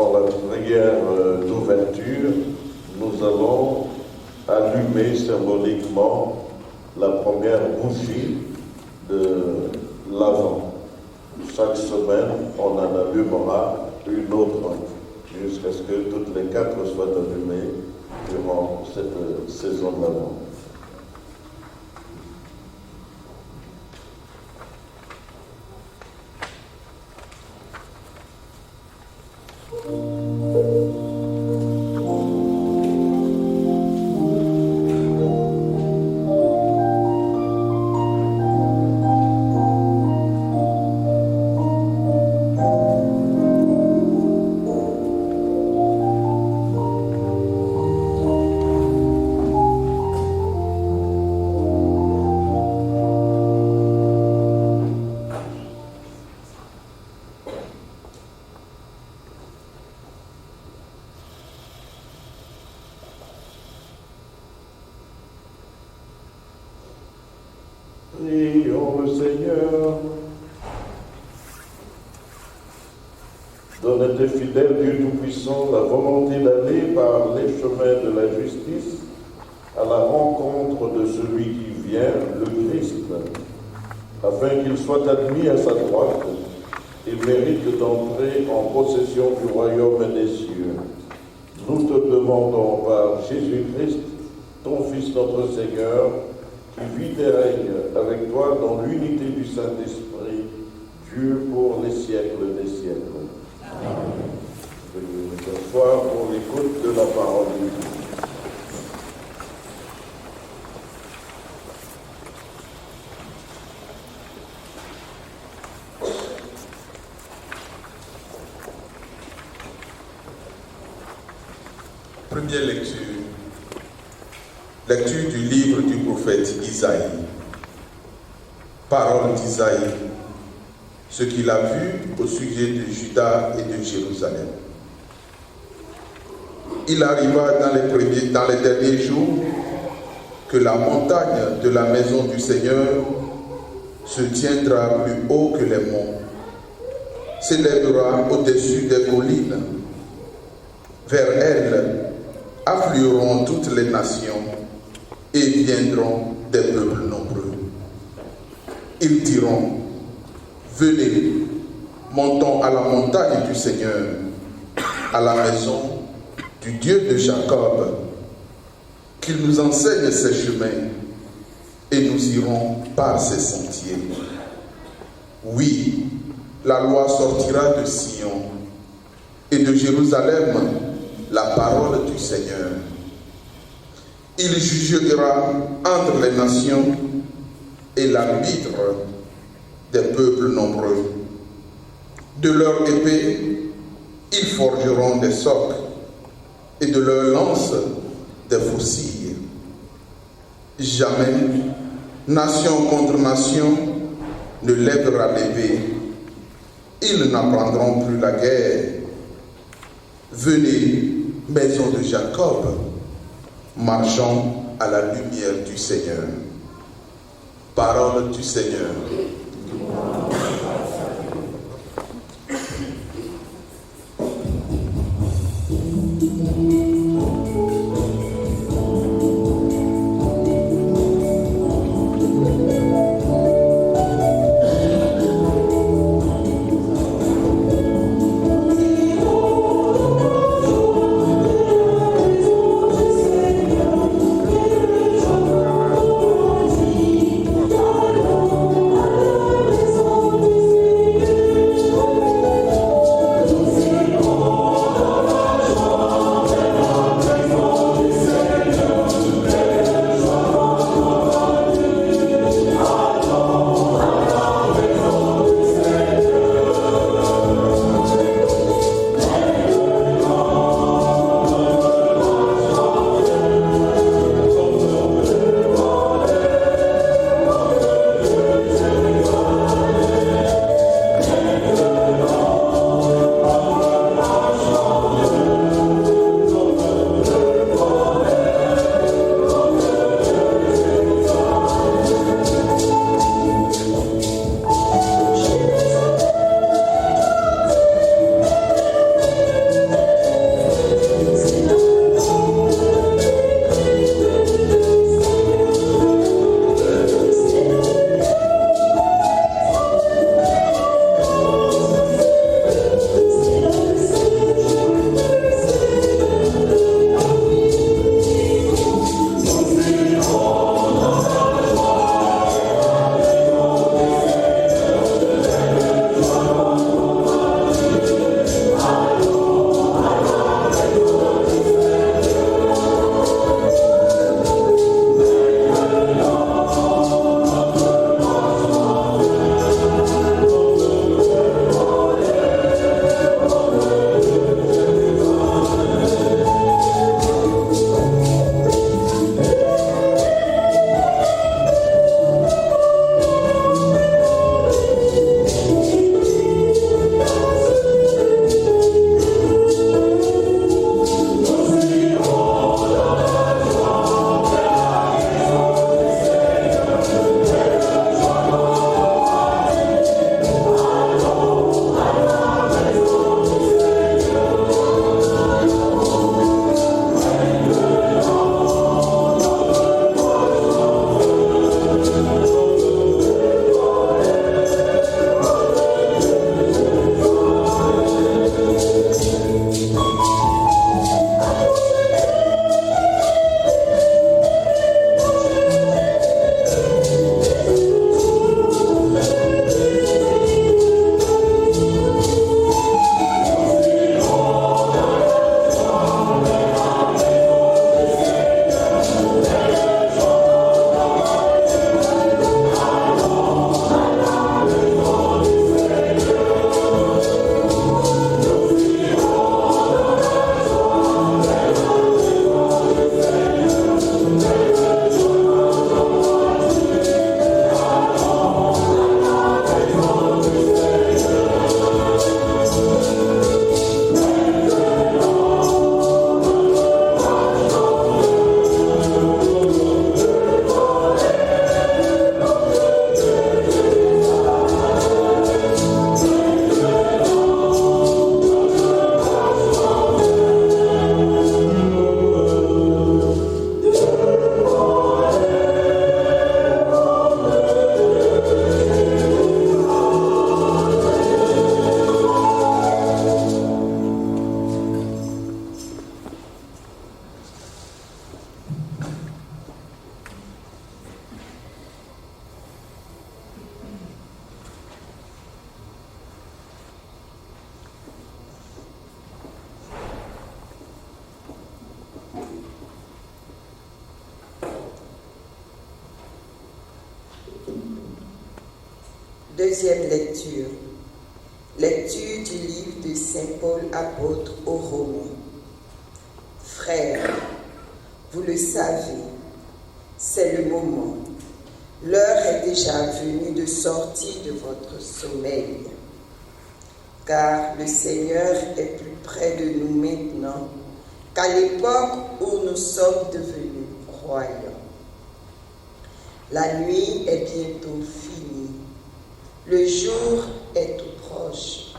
avant la prière d'ouverture, nous allons allumer symboliquement la première bougie de l'Avent. Chaque semaine, on en allumera une autre jusqu'à ce que toutes les 4 soient allumées durant cette saison de l'Avent. Prions le Seigneur. Donne à tes fidèles, Dieu Tout-Puissant, la volonté d'aller par les chemins de la justice à la rencontre de celui qui vient, le Christ, afin qu'il soit admis à sa droite et mérite d'entrer en possession du royaume des cieux. Nous te demandons par Jésus-Christ, ton Fils notre Seigneur, qui vit et règne avec toi dans l'unité du Saint-Esprit, Dieu pour les siècles des siècles. Amen. Veuillez vous asseoir pour l'écoute de la parole de Dieu. Première lecture. Lecture du livre du prophète Isaïe. Parole d'Isaïe. Ce qu'il a vu au sujet de Juda et de Jérusalem. Il arriva dans les derniers jours que la montagne de la maison du Seigneur se tiendra plus haut que les monts, s'élèvera au-dessus des collines. Vers elle afflueront toutes les nations et viendront des peuples nombreux. Ils diront: venez, montons à la montagne du Seigneur, à la maison du Dieu de Jacob, qu'il nous enseigne ses chemins et nous irons par ses sentiers. Oui, la loi sortira de Sion et de Jérusalem la parole du Seigneur. Il jugera entre les nations et l'arbitre des peuples nombreux. De leur épée, ils forgeront des socs et de leur lance des faucilles. Jamais nation contre nation ne lèvera l'épée. Ils n'apprendront plus la guerre. Venez, maison de Jacob, marchons à la lumière du Seigneur. Parole du Seigneur. Oh, Deuxième lecture. Lecture du livre de Saint Paul apôtre aux Romains. Frères, vous le savez, c'est le moment. L'heure est déjà venue de sortir de votre sommeil. Car le Seigneur est plus près de nous maintenant qu'à l'époque où nous sommes devenus croyants. La nuit est bientôt finie. Le jour est tout proche.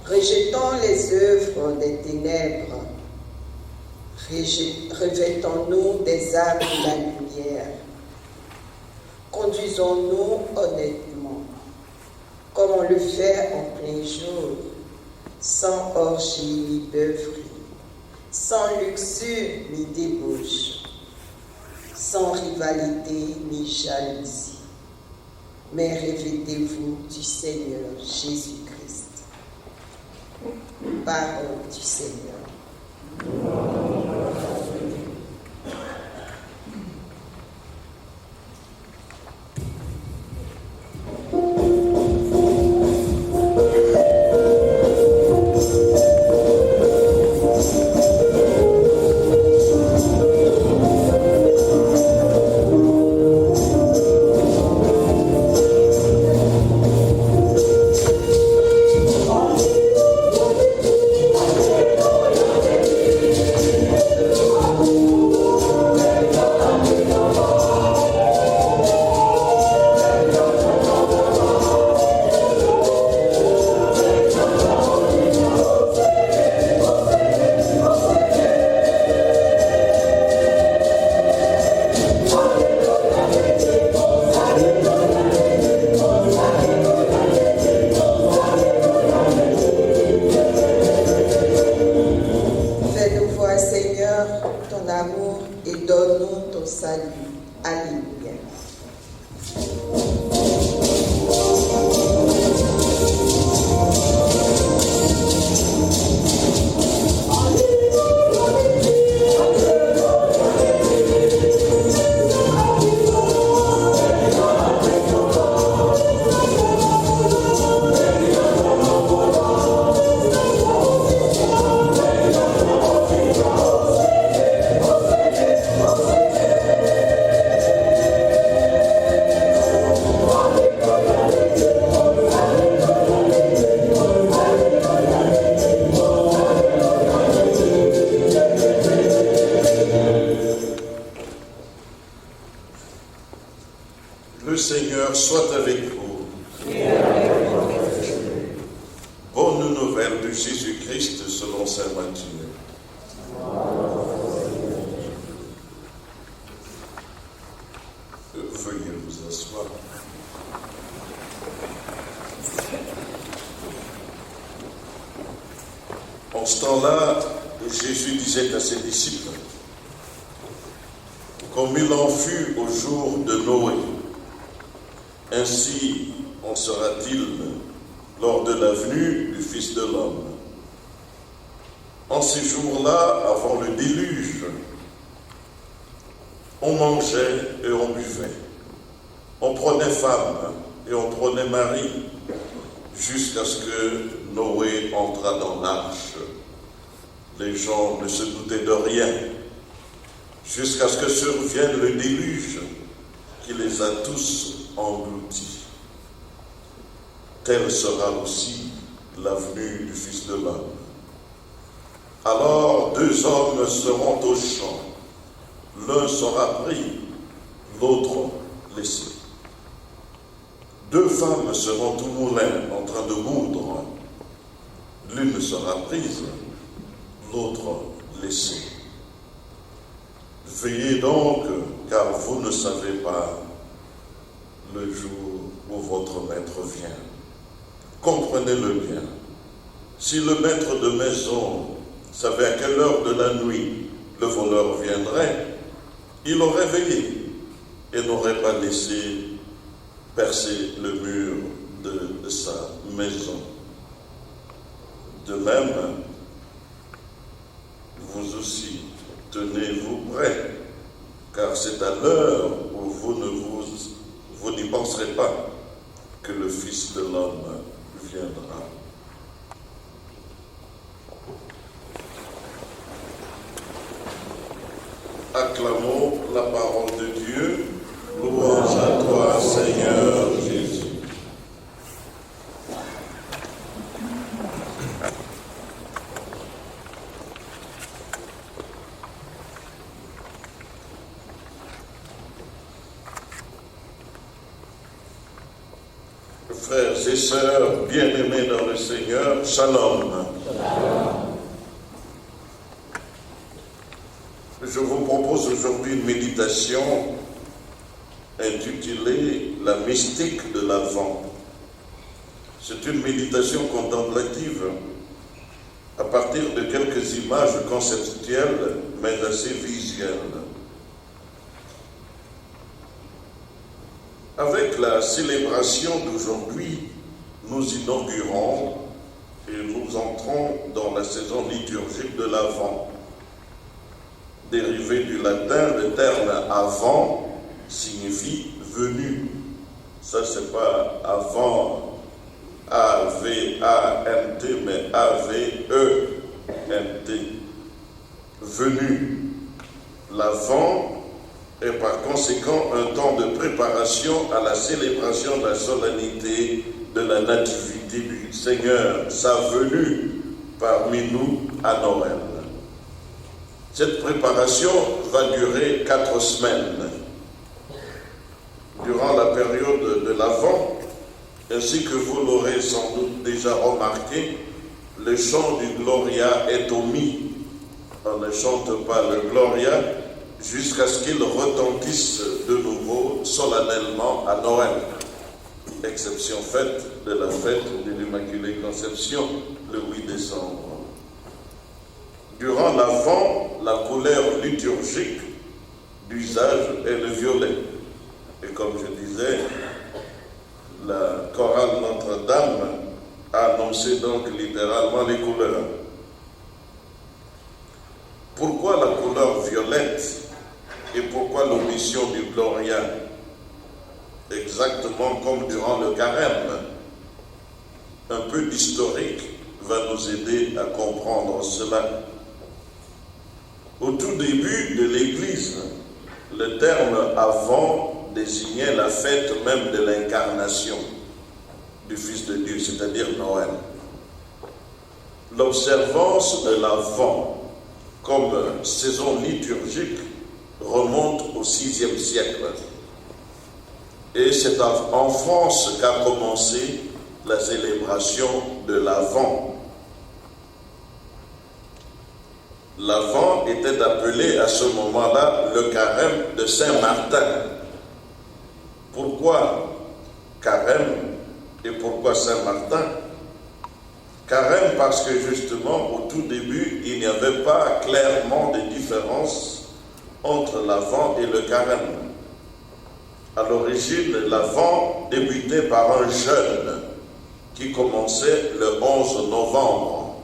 Rejetons les œuvres des ténèbres. Revêtons-nous des armes de la lumière. Conduisons-nous honnêtement, comme on le fait en plein jour, sans orgie ni beuverie, sans luxure ni débauche, sans rivalité ni jalousie. Mais revêtez-vous du Seigneur Jésus-Christ. Parole du Seigneur. Le Seigneur soit avec vous. Bonne nouvelle de Jésus-Christ selon saint Matthieu. Veuillez vous asseoir. En ce temps-là, Jésus disait à ses disciples, comme il en fut au jour de Noé, ainsi en sera-t-il lors de la venue du Fils de l'homme. En ces jours-là, avant le déluge, on mangeait et on buvait. On prenait femme et on prenait mari, jusqu'à ce que Noé entra dans l'arche. Les gens ne se doutaient de rien, jusqu'à ce que survienne le déluge qui les a tous engloutis. Telle sera aussi la venue du Fils de l'homme. Alors 2 hommes seront au champ, l'un sera pris, l'autre laissé. 2 femmes seront au moulin en train de moudre, l'une sera prise, l'autre laissée. Veillez donc, car vous ne savez pas le jour où votre maître vient. Comprenez-le bien. Si le maître de maison savait à quelle heure de la nuit le voleur viendrait, il aurait veillé et n'aurait pas laissé percer le mur de sa maison. De même, vous aussi, tenez-vous prêts, car c'est à l'heure où vous n'y penserez pas que le Fils de l'homme viendra. Acclamons la parole de Dieu. Louange à toi, Seigneur Jésus. Frères et sœurs bien-aimés dans le Seigneur, shalom. Je vous propose aujourd'hui une méditation intitulée « La mystique de l'Avent ». C'est une méditation contemplative à partir de quelques images conceptuelles mais assez visuelles. Avec la célébration d'aujourd'hui, nous inaugurons et nous entrons dans la saison liturgique de l'Avent. Dérivé du latin, le terme « avant » signifie « venu ». Ça, c'est pas « avant », A-V-A-N-T, mais A-V-E-N-T. Venu. L'Avent est par conséquent un temps de préparation à la célébration de la solennité de la nativité du Seigneur, sa venue parmi nous à Noël. Cette préparation va durer 4 semaines. Durant la période de l'Avent, ainsi que vous l'aurez sans doute déjà remarqué, le chant du Gloria est omis. On ne chante pas le Gloria jusqu'à ce qu'il retentisse de nouveau solennellement à Noël. Exception faite de la fête de l'Immaculée Conception le 8 décembre. Durant l'Avent, la couleur liturgique d'usage est le violet. Et comme je disais, la chorale Notre-Dame a annoncé donc littéralement les couleurs. Pourquoi la couleur violette et pourquoi l'omission du Gloria? Exactement comme durant le carême. Un peu d'historique va nous aider à comprendre cela. Au tout début de l'Église, le terme « avant » désignait la fête même de l'incarnation du Fils de Dieu, c'est-à-dire Noël. L'observance de l'Avent comme saison liturgique remonte au VIe siècle. Et c'est en France qu'a commencé la célébration de l'Avent. L'Avent était appelé à ce moment-là le carême de Saint-Martin. Pourquoi carême et pourquoi Saint-Martin? Carême parce que justement au tout début il n'y avait pas clairement de différence entre l'Avent et le carême. À l'origine, l'Avent débutait par un jeûne qui commençait le 11 novembre.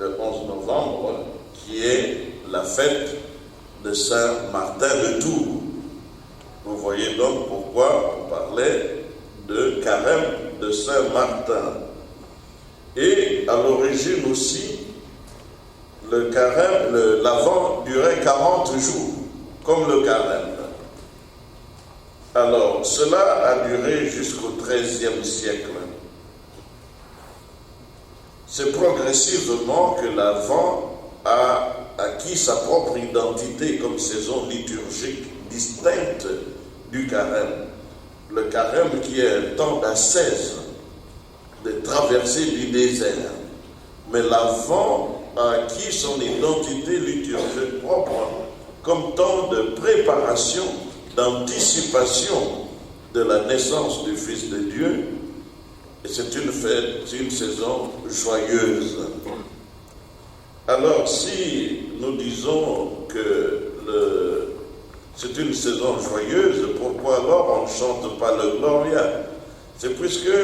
Le 11 novembre, qui est la fête de Saint-Martin de Tours. Vous voyez donc pourquoi on parlait de carême de Saint-Martin. Et à l'origine aussi, le carême, l'Avent durait 40 jours, comme le carême. Alors, cela a duré jusqu'au XIIIe siècle. C'est progressivement que l'Avent a acquis sa propre identité comme saison liturgique distincte du carême. Le carême qui est un temps d'ascèse, de traversée du désert. Mais l'Avent a acquis son identité liturgique propre comme temps de préparation, d'anticipation de la naissance du Fils de Dieu. Et c'est une fête, c'est une saison joyeuse. Alors, si nous disons que c'est une saison joyeuse, pourquoi alors on ne chante pas le Gloria? C'est puisque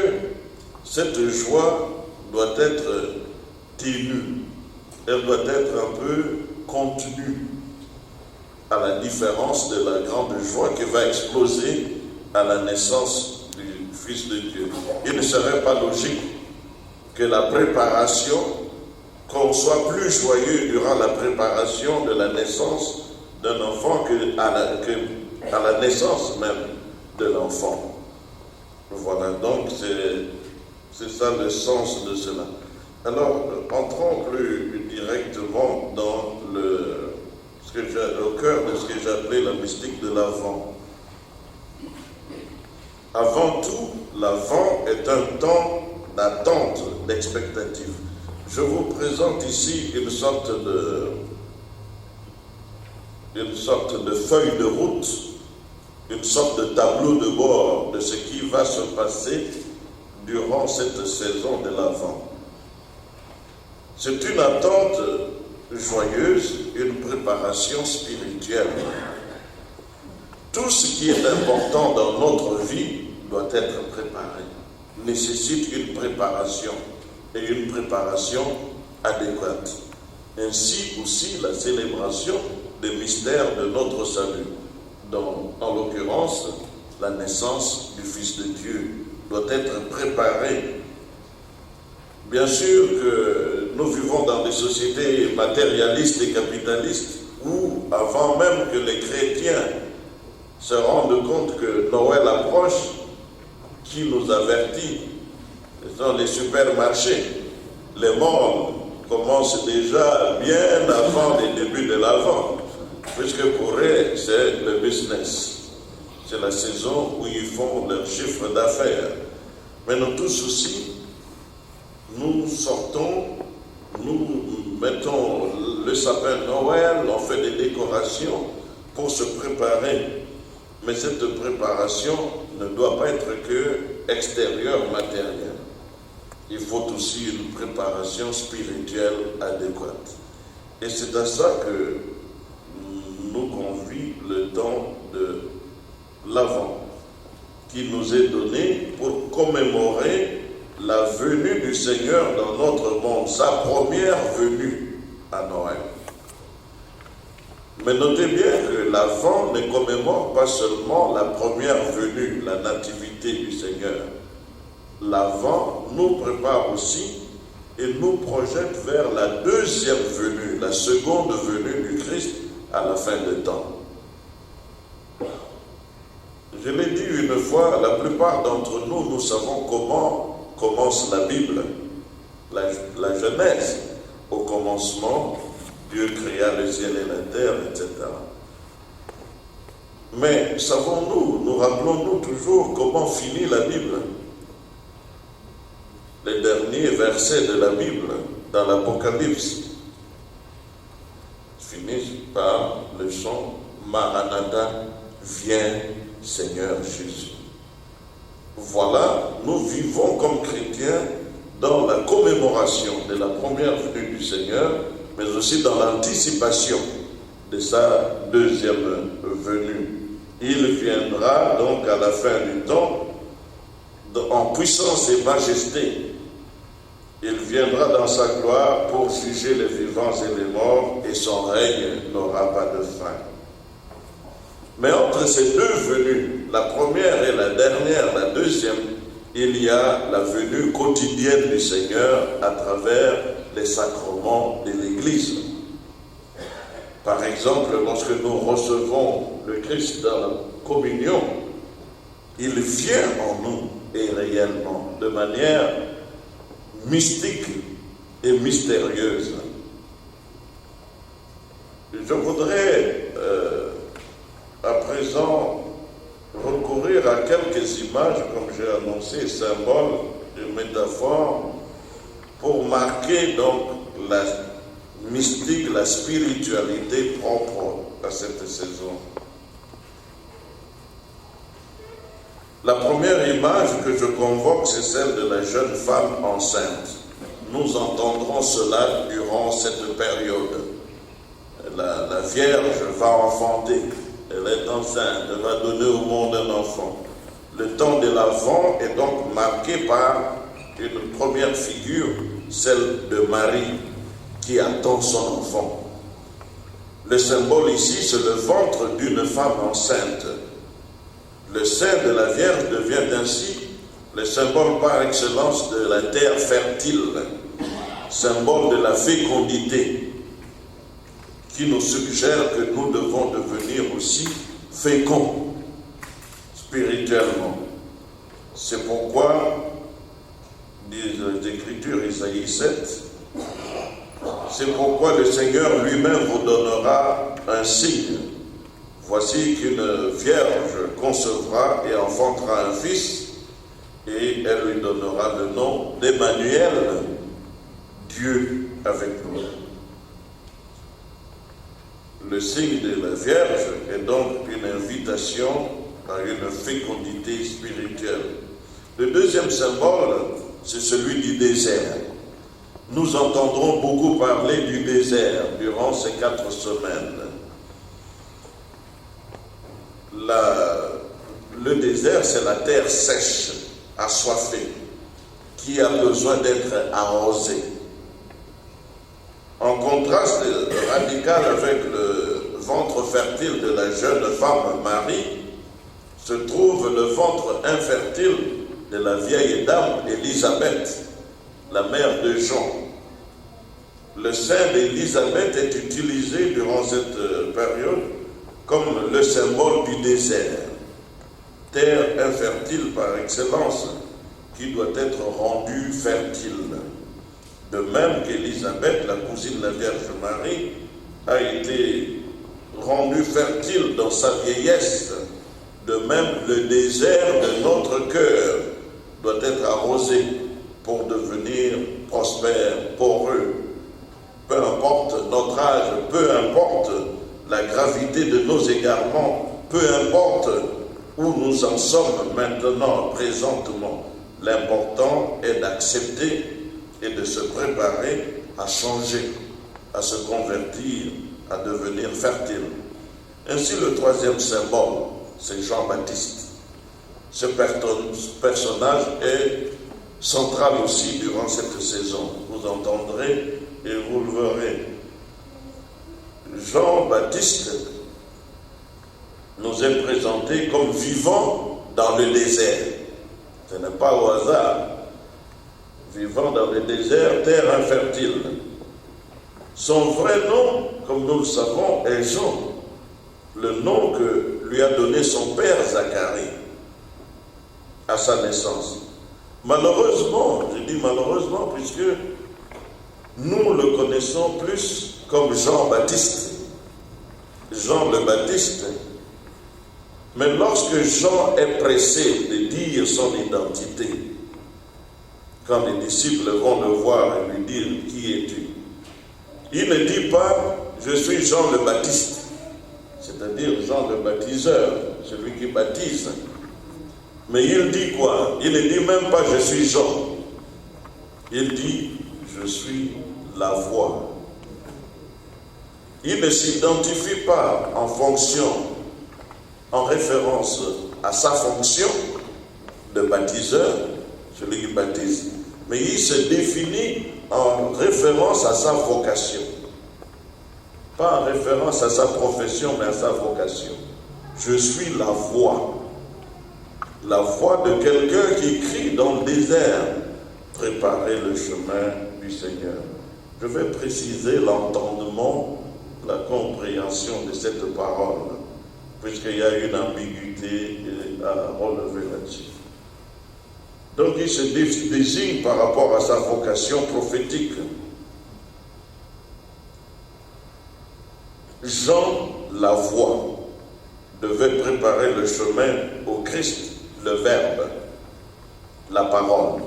cette joie doit être ténue, elle doit être un peu contenue, à la différence de la grande joie qui va exploser à la naissance du Fils de Dieu. Il ne serait pas logique que la préparation, qu'on soit plus joyeux durant la préparation de la naissance d'un enfant qu'à la naissance même de l'enfant. Voilà, donc c'est ça le sens de cela. Alors, entrons plus directement dans au cœur de ce que j'appelais la mystique de l'Avent. Avant tout, l'Avent est un temps d'attente, d'expectative. Je vous présente ici une sorte de feuille de route, une sorte de tableau de bord de ce qui va se passer durant cette saison de l'Avent. C'est une attente joyeuse, une préparation spirituelle. Tout ce qui est important dans notre vie doit être préparé, nécessite une préparation et une préparation adéquate. Ainsi aussi la célébration des mystères de notre salut, dont en l'occurrence la naissance du Fils de Dieu doit être préparée. Bien sûr que nous vivons dans des sociétés matérialistes et capitalistes où, avant même que les chrétiens se rendent compte que Noël approche, qui nous avertit, ce sont les supermarchés. Les malls commencent déjà bien avant les débuts de l'Avent, puisque pour eux, c'est le business. C'est la saison où ils font leur chiffre d'affaires. Mais nous tous aussi, nous sortons, nous mettons le sapin de Noël, on fait des décorations pour se préparer. Mais cette préparation ne doit pas être que extérieure, matérielle. Il faut aussi une préparation spirituelle adéquate. Et c'est à ça que nous convie le temps de l'Avent, qui nous est donné pour commémorer la venue du Seigneur dans notre monde, sa première venue à Noël. Mais notez bien que l'Avent ne commémore pas seulement la première venue, la nativité du Seigneur. L'Avent nous prépare aussi et nous projette vers la deuxième venue, la seconde venue du Christ à la fin des temps. Je l'ai dit une fois, la plupart d'entre nous, nous savons comment commence la Bible, la Genèse. Au commencement, Dieu créa le ciel et la terre, etc. Mais savons-nous, nous rappelons-nous toujours comment finit la Bible? Les derniers versets de la Bible, dans l'Apocalypse, finissent par le chant Maranatha, viens Seigneur Jésus. Voilà, nous vivons comme chrétiens dans la commémoration de la première venue du Seigneur, mais aussi dans l'anticipation de sa deuxième venue. Il viendra donc à la fin du temps en puissance et majesté. Il viendra dans sa gloire pour juger les vivants et les morts, et son règne n'aura pas de fin. Mais entre ces deux venues, la première et la dernière, la deuxième, il y a la venue quotidienne du Seigneur à travers les sacrements de l'Église. Par exemple, lorsque nous recevons le Christ dans la communion, il vient en nous et réellement, de manière mystique et mystérieuse. Je voudrais à présent recourir à quelques images, comme j'ai annoncé, symboles et métaphores, pour marquer donc la mystique, la spiritualité propre à cette saison. La première image que je convoque, c'est celle de la jeune femme enceinte. Nous entendrons cela durant cette période. La Vierge va enfanter, elle est enceinte, elle va donner au monde un enfant. Le temps de l'Avent est donc marqué par une première figure, celle de Marie, qui attend son enfant. Le symbole ici, c'est le ventre d'une femme enceinte. Le sein de la Vierge devient ainsi le symbole par excellence de la terre fertile, symbole de la fécondité, qui nous suggère que nous devons devenir aussi féconds spirituellement. C'est pourquoi, disent les Écritures, Isaïe 7, c'est pourquoi le Seigneur lui-même vous donnera un signe. Voici qu'une vierge concevra et enfantera un fils, et elle lui donnera le nom d'Emmanuel, Dieu avec nous. Le signe de la Vierge est donc une invitation à une fécondité spirituelle. Le deuxième symbole, c'est celui du désert. Nous entendrons beaucoup parler du désert durant ces 4 semaines. Le désert, c'est la terre sèche, assoiffée, qui a besoin d'être arrosée. En contraste radical avec le ventre fertile de la jeune femme Marie, se trouve le ventre infertile de la vieille dame Élisabeth, la mère de Jean. Le sein d'Élisabeth est utilisé durant cette période comme le symbole du désert, terre infertile par excellence, qui doit être rendue fertile. De même qu'Élisabeth, la cousine de la Vierge Marie, a été rendue fertile dans sa vieillesse, de même le désert de notre cœur doit être arrosé pour devenir prospère, poreux. Peu importe notre âge, peu importe la gravité de nos égarements, peu importe où nous en sommes maintenant, présentement, l'important est d'accepter et de se préparer à changer, à se convertir, à devenir fertile. Ainsi, le troisième symbole, c'est Jean-Baptiste. Ce personnage est central aussi durant cette saison. Vous entendrez et vous le verrez. Jean-Baptiste nous est présenté comme vivant dans le désert. Ce n'est pas au hasard. Vivant dans le désert, terre infertile. Son vrai nom, comme nous le savons, est Jean, le nom que lui a donné son père Zacharie à sa naissance. Malheureusement, je dis malheureusement, puisque nous le connaissons plus comme Jean-Baptiste, Jean le Baptiste. Mais lorsque Jean est pressé de dire son identité, quand les disciples vont le voir et lui dire « Qui es-tu ?», il ne dit pas « Je suis Jean le Baptiste », c'est-à-dire Jean le baptiseur, celui qui baptise. Mais il dit quoi? Il ne dit même pas « Je suis Jean ». Il dit « Je suis la voix ». Il ne s'identifie pas en fonction, en référence à sa fonction de baptiseur, celui qui baptise, mais il se définit en référence à sa vocation. Pas en référence à sa profession, mais à sa vocation. Je suis la voix de quelqu'un qui crie dans le désert, préparez le chemin du Seigneur. Je vais préciser l'entendement, la compréhension de cette parole, puisqu'il y a une ambiguïté à relever là-dessus. Donc il se désigne par rapport à sa vocation prophétique. Jean, la voix, devait préparer le chemin au Christ, le Verbe, la parole.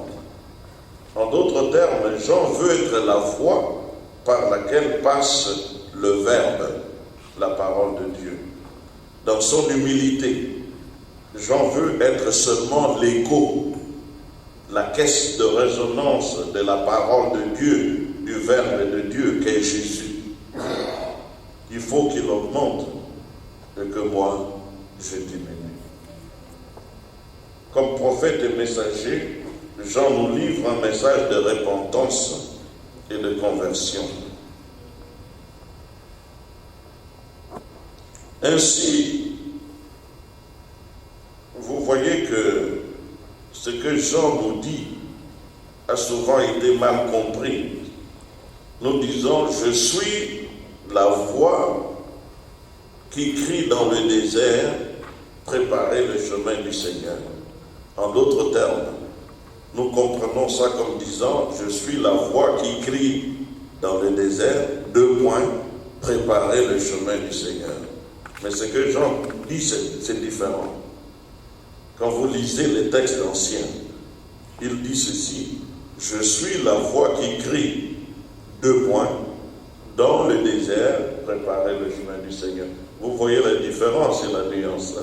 En d'autres termes, Jean veut être la voix par laquelle passe le Verbe, la parole de Dieu. Dans son humilité, Jean veut être seulement l'écho, la caisse de résonance de la parole de Dieu, du Verbe de Dieu qu'est Jésus. Il faut qu'il augmente et que moi, je diminue. Comme prophète et messager, Jean nous livre un message de repentance et de conversion. Ainsi, vous voyez que ce que Jean nous dit a souvent été mal compris. Nous disons, je suis la voix qui crie dans le désert, préparez le chemin du Seigneur. En d'autres termes, nous comprenons ça comme disant, je suis la voix qui crie dans le désert, préparez le chemin du Seigneur. Mais ce que Jean dit, c'est différent. Quand vous lisez les textes anciens, il dit ceci, je suis la voix qui crie, dans le désert, préparez le chemin du Seigneur. Vous voyez la différence et la nuance là.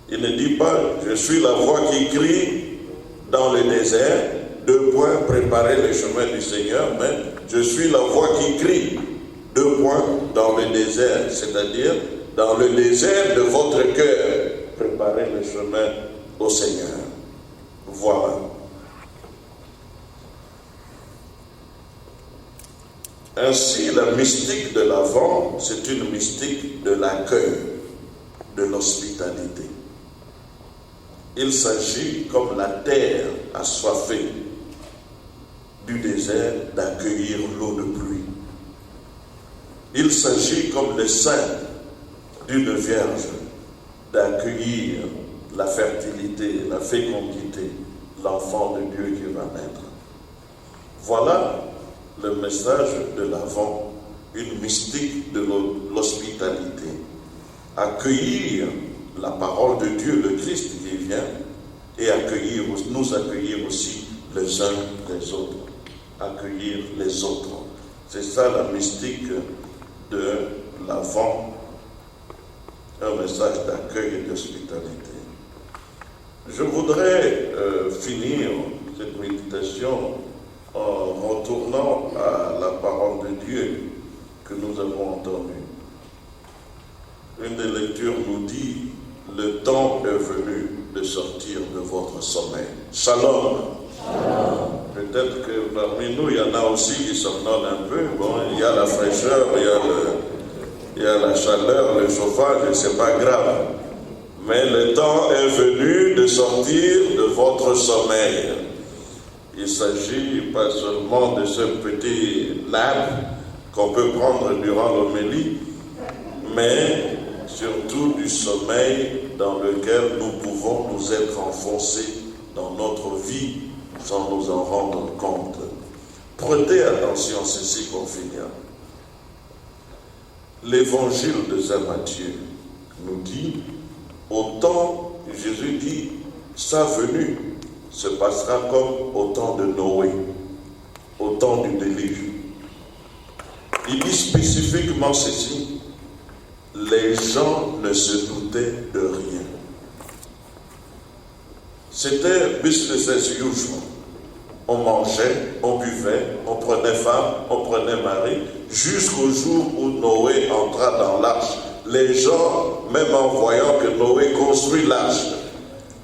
Il ne dit pas, je suis la voix qui crie dans le désert, préparez le chemin du Seigneur, mais je suis la voix qui crie, dans le désert, c'est-à-dire dans le désert de votre cœur, préparez le chemin au Seigneur. Voilà. Ainsi, la mystique de l'Avent, c'est une mystique de l'accueil, de l'hospitalité. Il s'agit, comme la terre assoiffée du désert, d'accueillir l'eau de pluie. Il s'agit, comme le sein d'une vierge, d'accueillir la fertilité, la fécondité, l'enfant de Dieu qui va naître. Voilà le message de l'Avent, une mystique de l'hospitalité. Accueillir la parole de Dieu, le Christ qui vient, et nous accueillir aussi les uns les autres. Accueillir les autres. C'est ça la mystique de l'Avent, un message d'accueil et d'hospitalité. Je voudrais finir cette méditation en retournant à la parole de Dieu que nous avons entendue. Une des lectures nous dit, le temps est venu de sortir de votre sommeil. Shalom. Shalom. Peut-être que parmi nous, il y en a aussi qui somnolent un peu. Bon, il y a la fraîcheur, il y a la chaleur, le chauffage, c'est pas grave. Mais le temps est venu de sortir de votre sommeil. Il s'agit pas seulement de ce petit nap qu'on peut prendre durant l'homélie, mais surtout du sommeil dans lequel nous pouvons nous être enfoncés dans notre vie sans nous en rendre compte. Prêtez attention à ceci pour finir. L'évangile de Saint Matthieu nous dit, au temps, Jésus dit, sa venue se passera comme au temps de Noé, au temps du déluge. Il dit spécifiquement ceci, les gens ne se doutaient de rien. C'était business as usual. On mangeait, on buvait, on prenait femme, on prenait mari, jusqu'au jour où Noé entra dans l'arche. Les gens, même en voyant que Noé construit l'arche,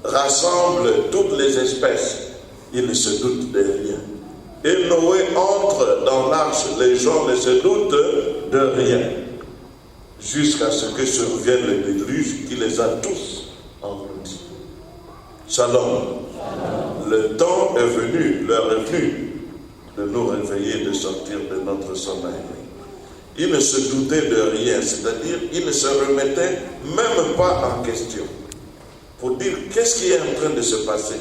rassemble toutes les espèces, ils ne se doutent de rien. Et Noé entre dans l'arche, les gens ne se doutent de rien. Jusqu'à ce que survienne le déluge qui les a tous engloutis. Shalom. Le temps est venu, l'heure est venue de nous réveiller, de sortir de notre sommeil. Ils ne se doutaient de rien, c'est-à-dire ils ne se remettaient même pas en question. Pour dire qu'est-ce qui est en train de se passer.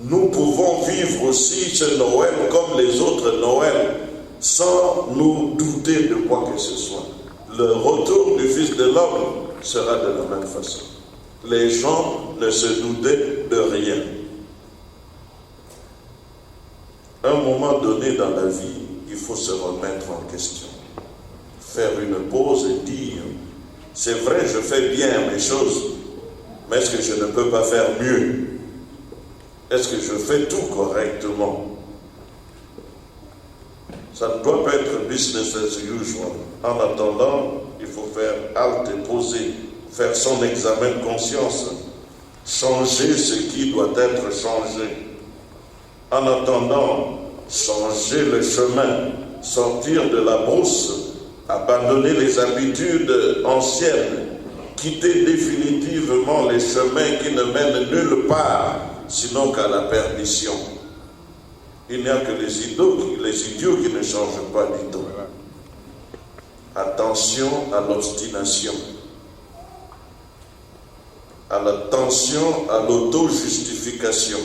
Nous pouvons vivre aussi ce Noël comme les autres Noëls, sans nous douter de quoi que ce soit. Le retour du Fils de l'homme sera de la même façon. Les gens ne se doutaient de rien. À un moment donné dans la vie, il faut se remettre en question. Faire une pause et dire, c'est vrai, je fais bien mes choses, mais est-ce que je ne peux pas faire mieux? Est-ce que je fais tout correctement? Ça ne doit pas être business as usual. En attendant, il faut faire halte et poser, faire son examen de conscience, changer ce qui doit être changé. En attendant, changer le chemin, sortir de la brousse, abandonner les habitudes anciennes, quitter définitivement justement les chemins qui ne mènent nulle part, sinon qu'à la perdition. Il n'y a que les idiots qui ne changent pas du tout. Attention à l'obstination, attention à l'auto-justification,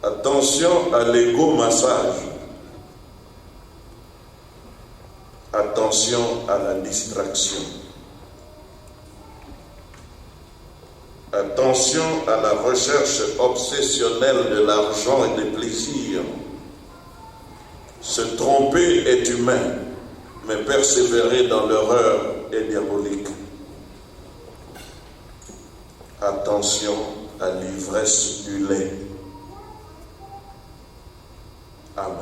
attention à l'égo-massage, attention à la distraction, attention à la recherche obsessionnelle de l'argent et des plaisirs. Se tromper est humain, mais persévérer dans l'erreur est diabolique. Attention à l'ivresse du lait. Amen.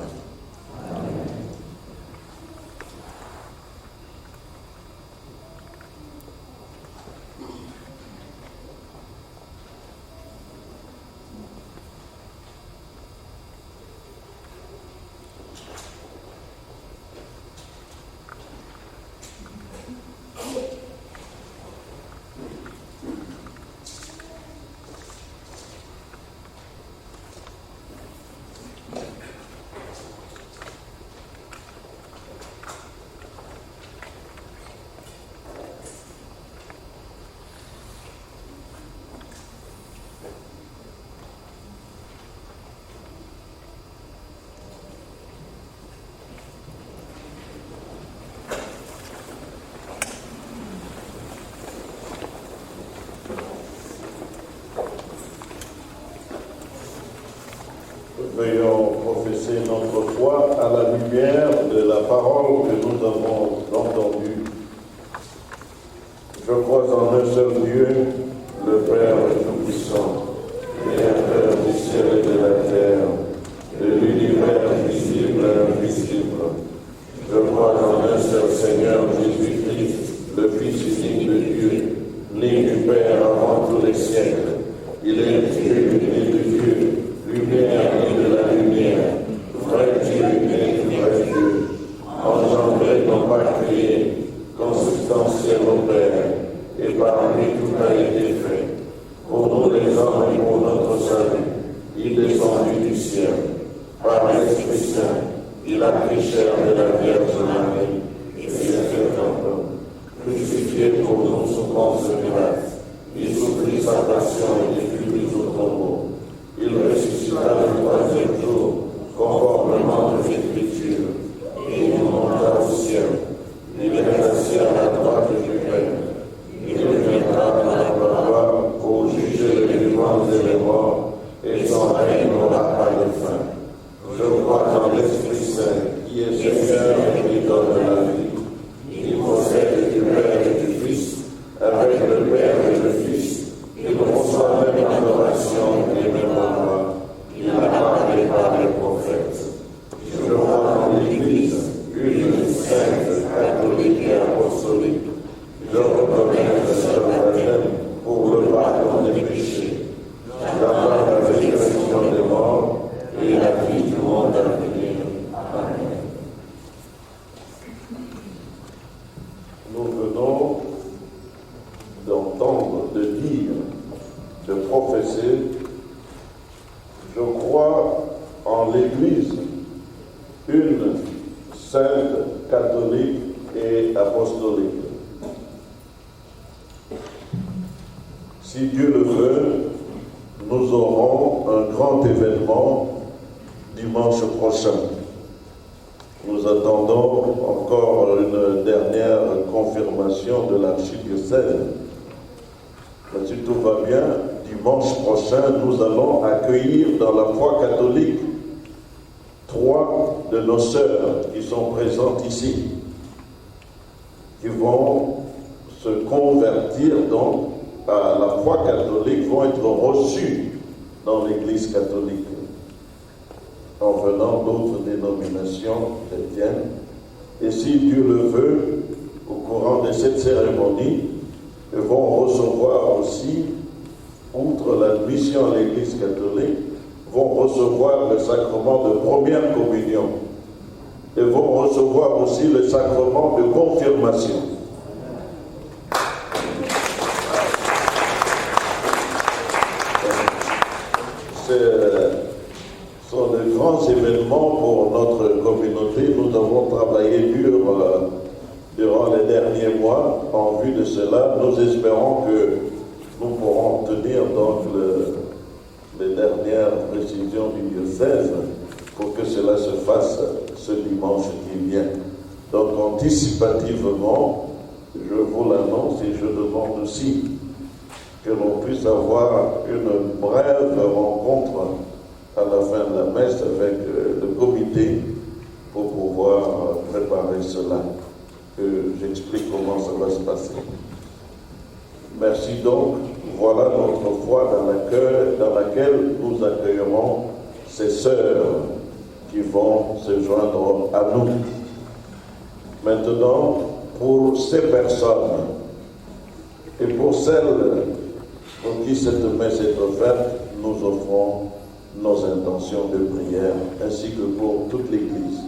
Veuillons professer notre foi à la lumière de la parole que nous avons entendue. Je crois en un seul Dieu, le Père Tout-Puissant, Créateur du ciel et de la terre, de l'univers visible et invisible. Je crois en un seul Seigneur Jésus-Christ, le Fils unique de Dieu, né du Père avant tous les siècles. Il est Dieu, né de Dieu, lumière et de la lumière, vrai Dieu et vrai Dieu, engendré non pas créé, consubstantiel au Père, et par lui tout a été fait. Pour nous les hommes et pour notre salut, il est descendu du ciel, par l'Esprit Saint, il a pris chair de la Vierge Marie, et s'est fait homme, crucifié pour nous sous Ponce Pilate, il souffrit sa passion et fut mis au tombeau. Il ressuscita le troisième jour, conformément aux Écritures, et il monta au ciel. Il est assis à la droite du Père. Il viendra dans la gloire pour juger les vivants et les morts, et son règne n'aura pas de fin. Je crois en l'Esprit Saint, qui est Seigneur et qui donne la vie. Il procède du Père et du Fils, avec le Père et le Fils. Il reçoit même l'adoration et même la gloire. Il a parlé par les prophètes. Je crois en l'Église, une sainte, catholique et apostolique. Je reconnais le seul baptême pour le pardon des péchés. La résurrection des morts et la vie du monde à venir. Amen. Nous venons d'entendre, de dire, de professer, je crois en l'Église, une sainte, catholique et apostolique. Si Dieu le veut, nous aurons un grand événement dimanche prochain. Nous attendons encore une dernière confirmation de l'archidiocèse. Mais si tout va bien, dimanche prochain, nous allons accueillir dans la foi catholique 3 de nos sœurs qui sont présentes ici, qui vont se convertir donc à la foi catholique, vont être reçues dans l'Église catholique en venant d'autres dénominations chrétiennes. Et si Dieu le veut, au courant de cette cérémonie, ils vont recevoir aussi, outre l'admission à l'Église catholique, vont recevoir le sacrement de première communion et vont recevoir aussi le sacrement de confirmation. grands événements pour notre communauté. Nous avons travaillé dur durant les derniers mois en vue de cela. Nous espérons que nous pourrons obtenir donc les dernières précisions du diocèse pour que cela se fasse ce dimanche qui vient. Donc anticipativement, je vous l'annonce et je demande aussi que l'on puisse avoir une brève rencontre à la fin de la messe avec le comité pour pouvoir préparer cela, que j'explique comment ça va se passer. Merci donc. Voilà notre foi dans laquelle nous accueillerons ces sœurs qui vont se joindre à nous. Maintenant, pour ces personnes et pour celles pour qui cette messe est offerte, nous offrons nos intentions de prière ainsi que pour toute l'Église.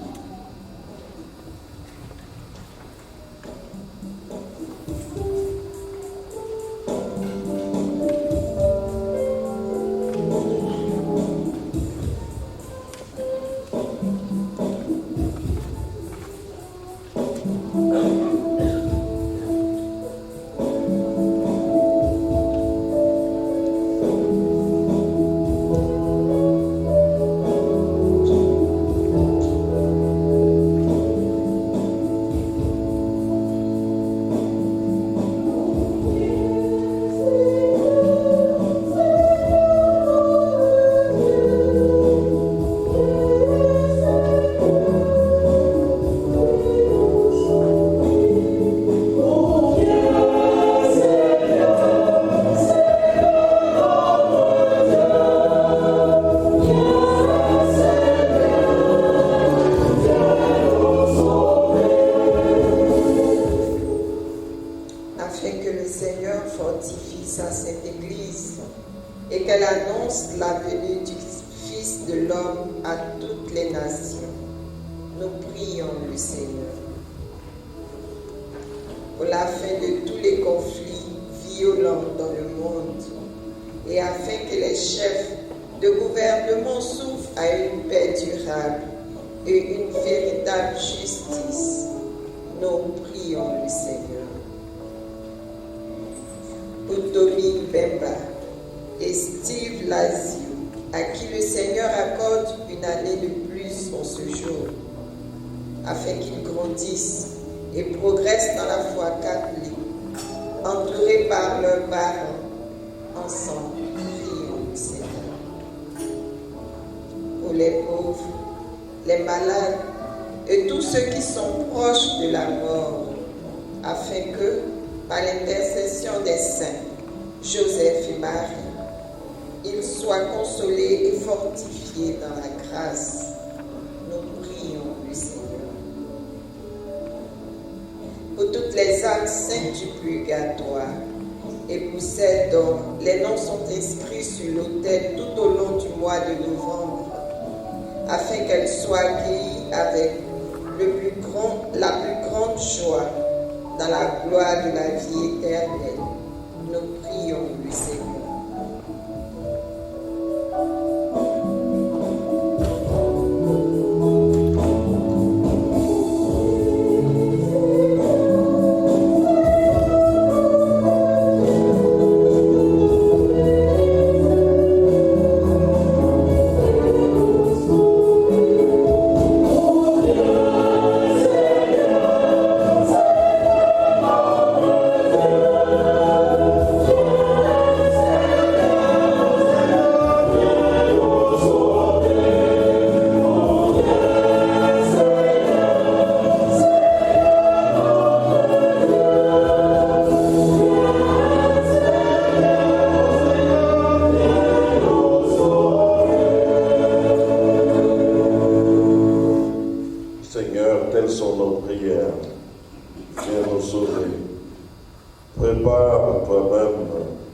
Prépare toi-même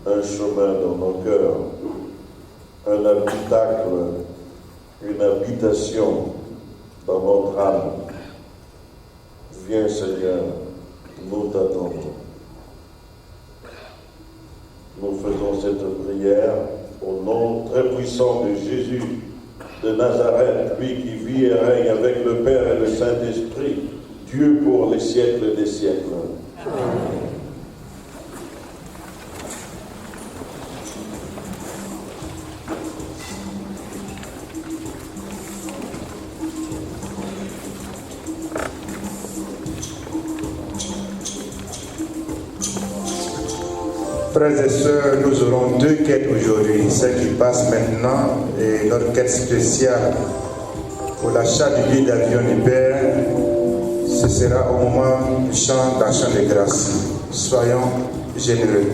un chemin dans nos cœurs, un habitacle, une habitation dans notre âme. Viens Seigneur, nous t'attendons. Nous faisons cette prière au nom très puissant de Jésus de Nazareth, lui qui vit et règne avec le Père et le Saint-Esprit, Dieu pour les siècles des siècles. Amen. Frères et sœurs, nous aurons deux quêtes aujourd'hui, celle qui passe maintenant et notre quête spéciale pour l'achat du billet d'avion du Père. Ce sera au moment du chant d'action de grâce. Soyons généreux.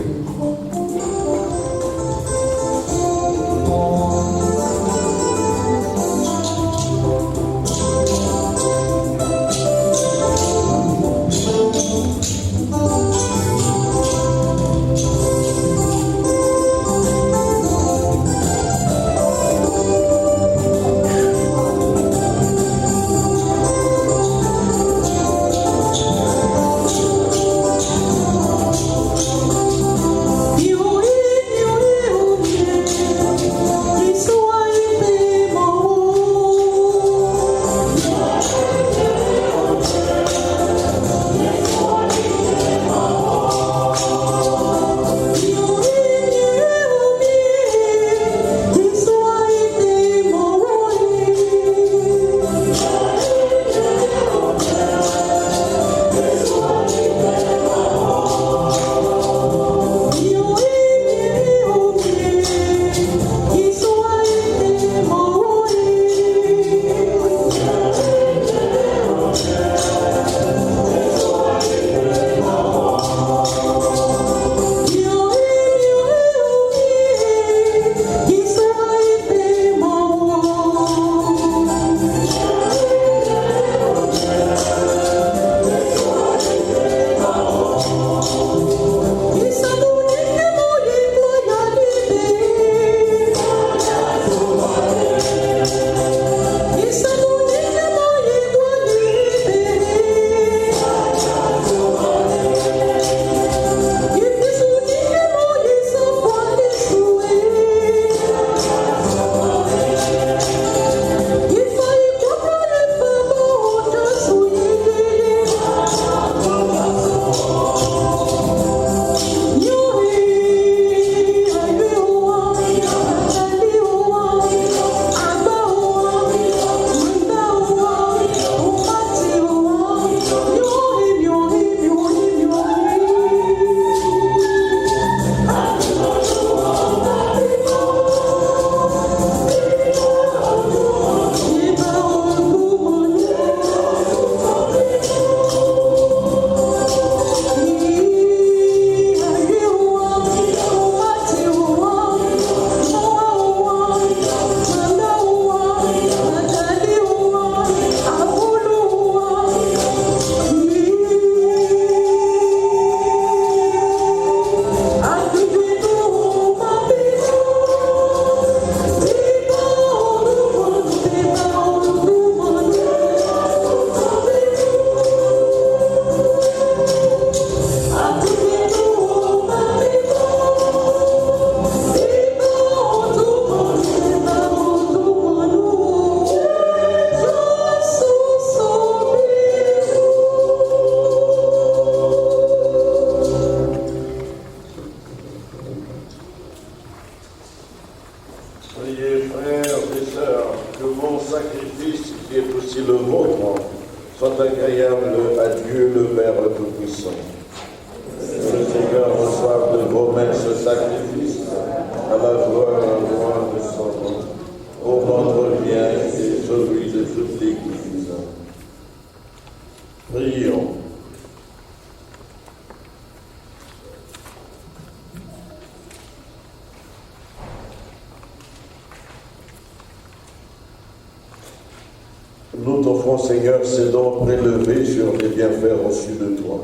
Nous t'offrons, Seigneur, ces dons prélevés sur les bienfaits reçus de toi.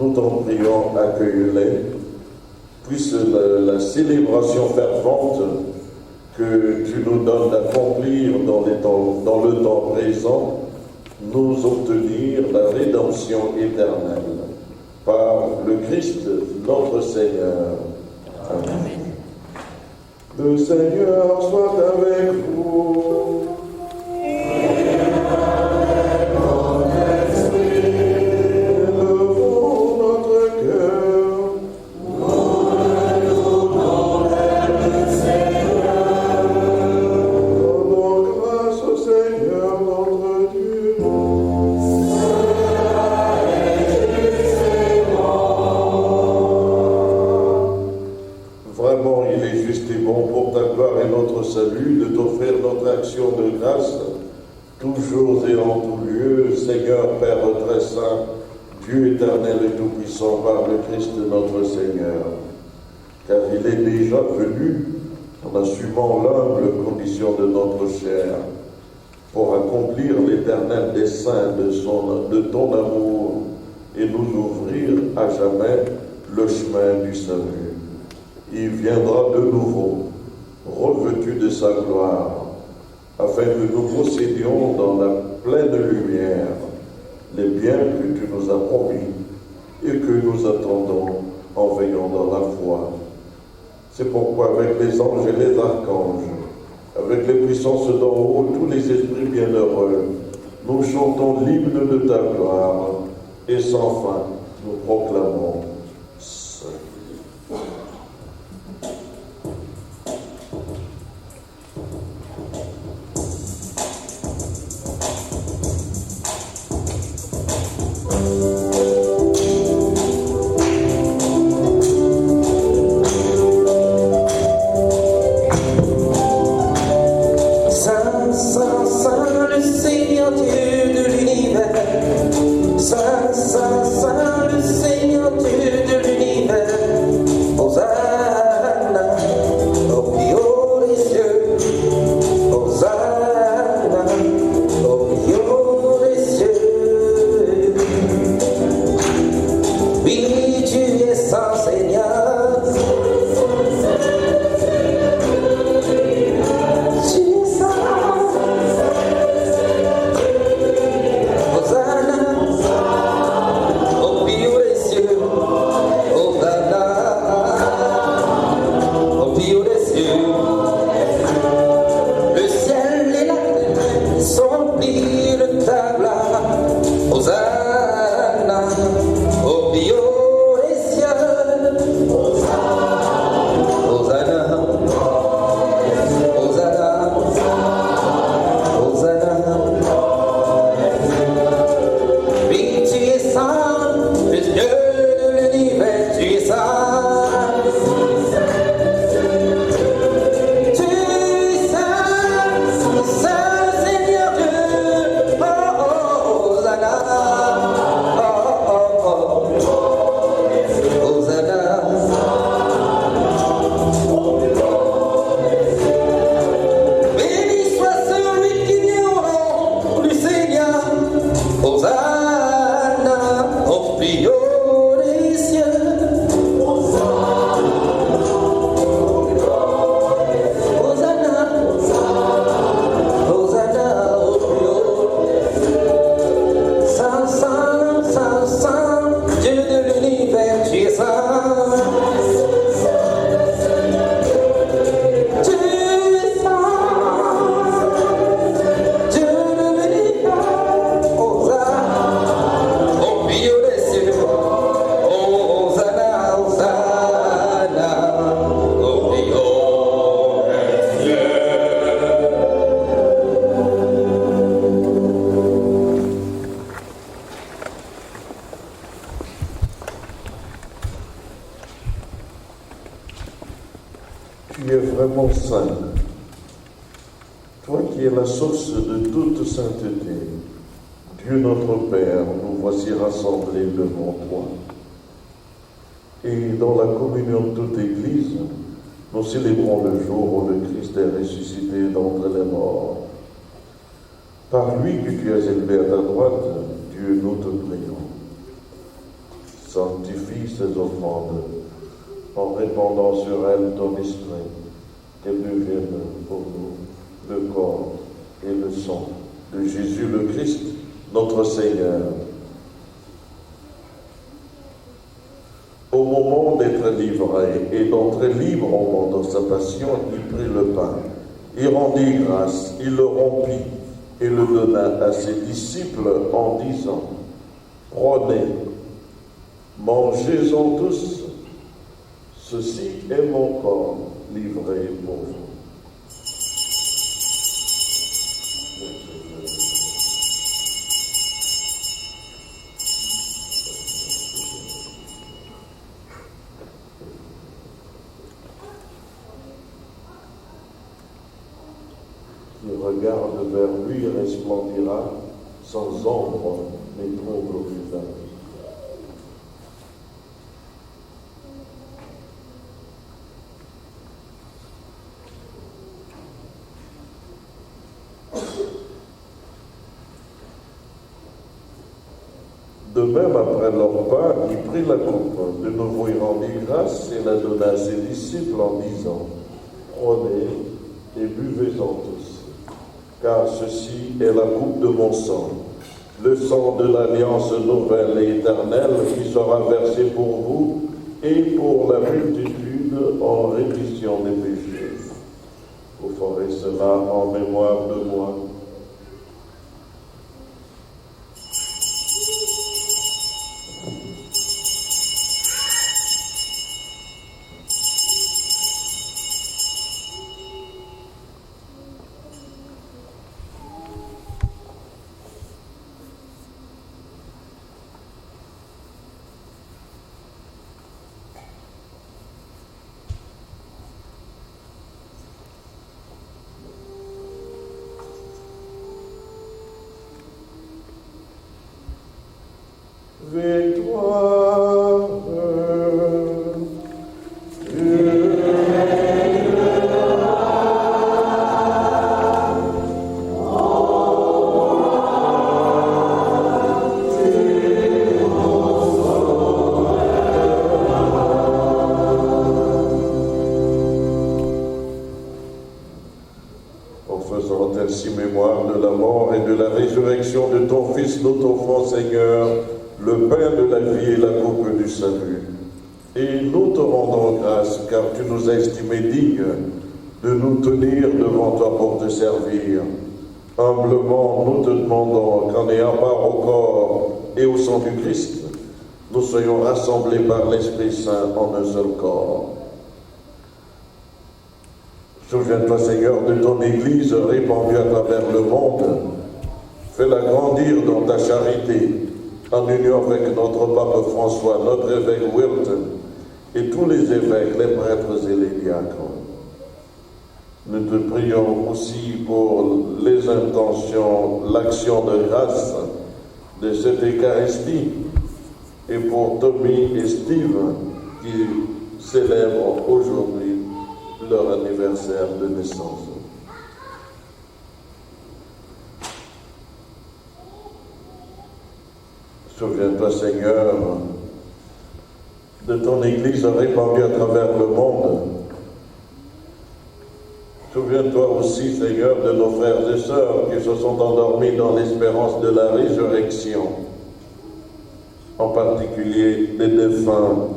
Nous t'en prions, accueille-les. Puisse la célébration fervente que tu nous donnes d'accomplir dans le temps présent, nous obtenir la rédemption éternelle. Par le Christ, notre Seigneur. Amen. Le Seigneur soit avec vous. Vraiment, il est juste et bon pour ta gloire et notre salut de t'offrir notre action de grâce, toujours et en tout lieu, Seigneur Père très saint, Dieu éternel et tout-puissant par le Christ notre Seigneur. Car il est déjà venu en assumant l'humble condition de notre chair pour accomplir l'éternel dessein de ton amour et nous ouvrir à jamais le chemin du salut. Il viendra de nouveau, revêtu de sa gloire, afin que nous possédions dans la pleine lumière les biens que tu nous as promis et que nous attendons en veillant dans la foi. C'est pourquoi avec les anges et les archanges, avec les puissances d'en haut, tous les esprits bienheureux, nous chantons l'hymne de ta gloire et sans fin nous proclamons Saint. Tu es vraiment saint, toi qui es la source de toute sainteté. Dieu notre Père, nous voici rassemblés devant toi. Et dans la communion de toute Église, nous célébrons le jour où le Christ est ressuscité d'entre les morts. Par lui que tu es élevé à ta droite, Dieu, nous te prions. Sanctifie ces offrandes en répandant sur elles ton esprit, qu'elles deviennent pour nous le corps et le sang de Jésus le Christ, notre Seigneur. Au moment d'être livré et d'entrer librement dans sa passion, il prit le pain, il rendit grâce, il le rompit et le donna à ses disciples en disant : Prenez, mangez-en tous, ceci est mon corps livré pour vous. Qui regarde vers lui resplendira sans ombre ni trouble au visage. De même, après leur repas, il prit la coupe. De nouveau, il rendit grâce et la donna à ses disciples en disant : Prenez et buvez-en tous, car ceci est la coupe de mon sang, le sang de l'alliance nouvelle et éternelle qui sera versé pour vous et pour la multitude en rémission des péchés. Vous ferez cela en mémoire de moi. Victoire, en faisant ainsi mémoire de la mort et de la résurrection de ton Fils, notre enfant Seigneur, le pain de la vie et la coupe du salut. Et nous te rendons grâce, car tu nous as estimés dignes de nous tenir devant toi pour te servir. Humblement, nous te demandons qu'en ayant part au corps et au sang du Christ, nous soyons rassemblés par l'Esprit Saint en un seul corps. Souviens-toi, Seigneur, de ton Église répandue à travers le monde. Fais-la grandir dans ta charité, en union avec notre pape François, notre évêque Wilton, et tous les évêques, les prêtres et les diacres. Nous te prions aussi pour les intentions, l'action de grâce de cette Eucharistie, et pour Tommy et Steve, qui célèbrent aujourd'hui leur anniversaire de naissance. Souviens-toi, Seigneur, de ton Église répandue à travers le monde. Souviens-toi aussi, Seigneur, de nos frères et sœurs qui se sont endormis dans l'espérance de la résurrection, en particulier les défunts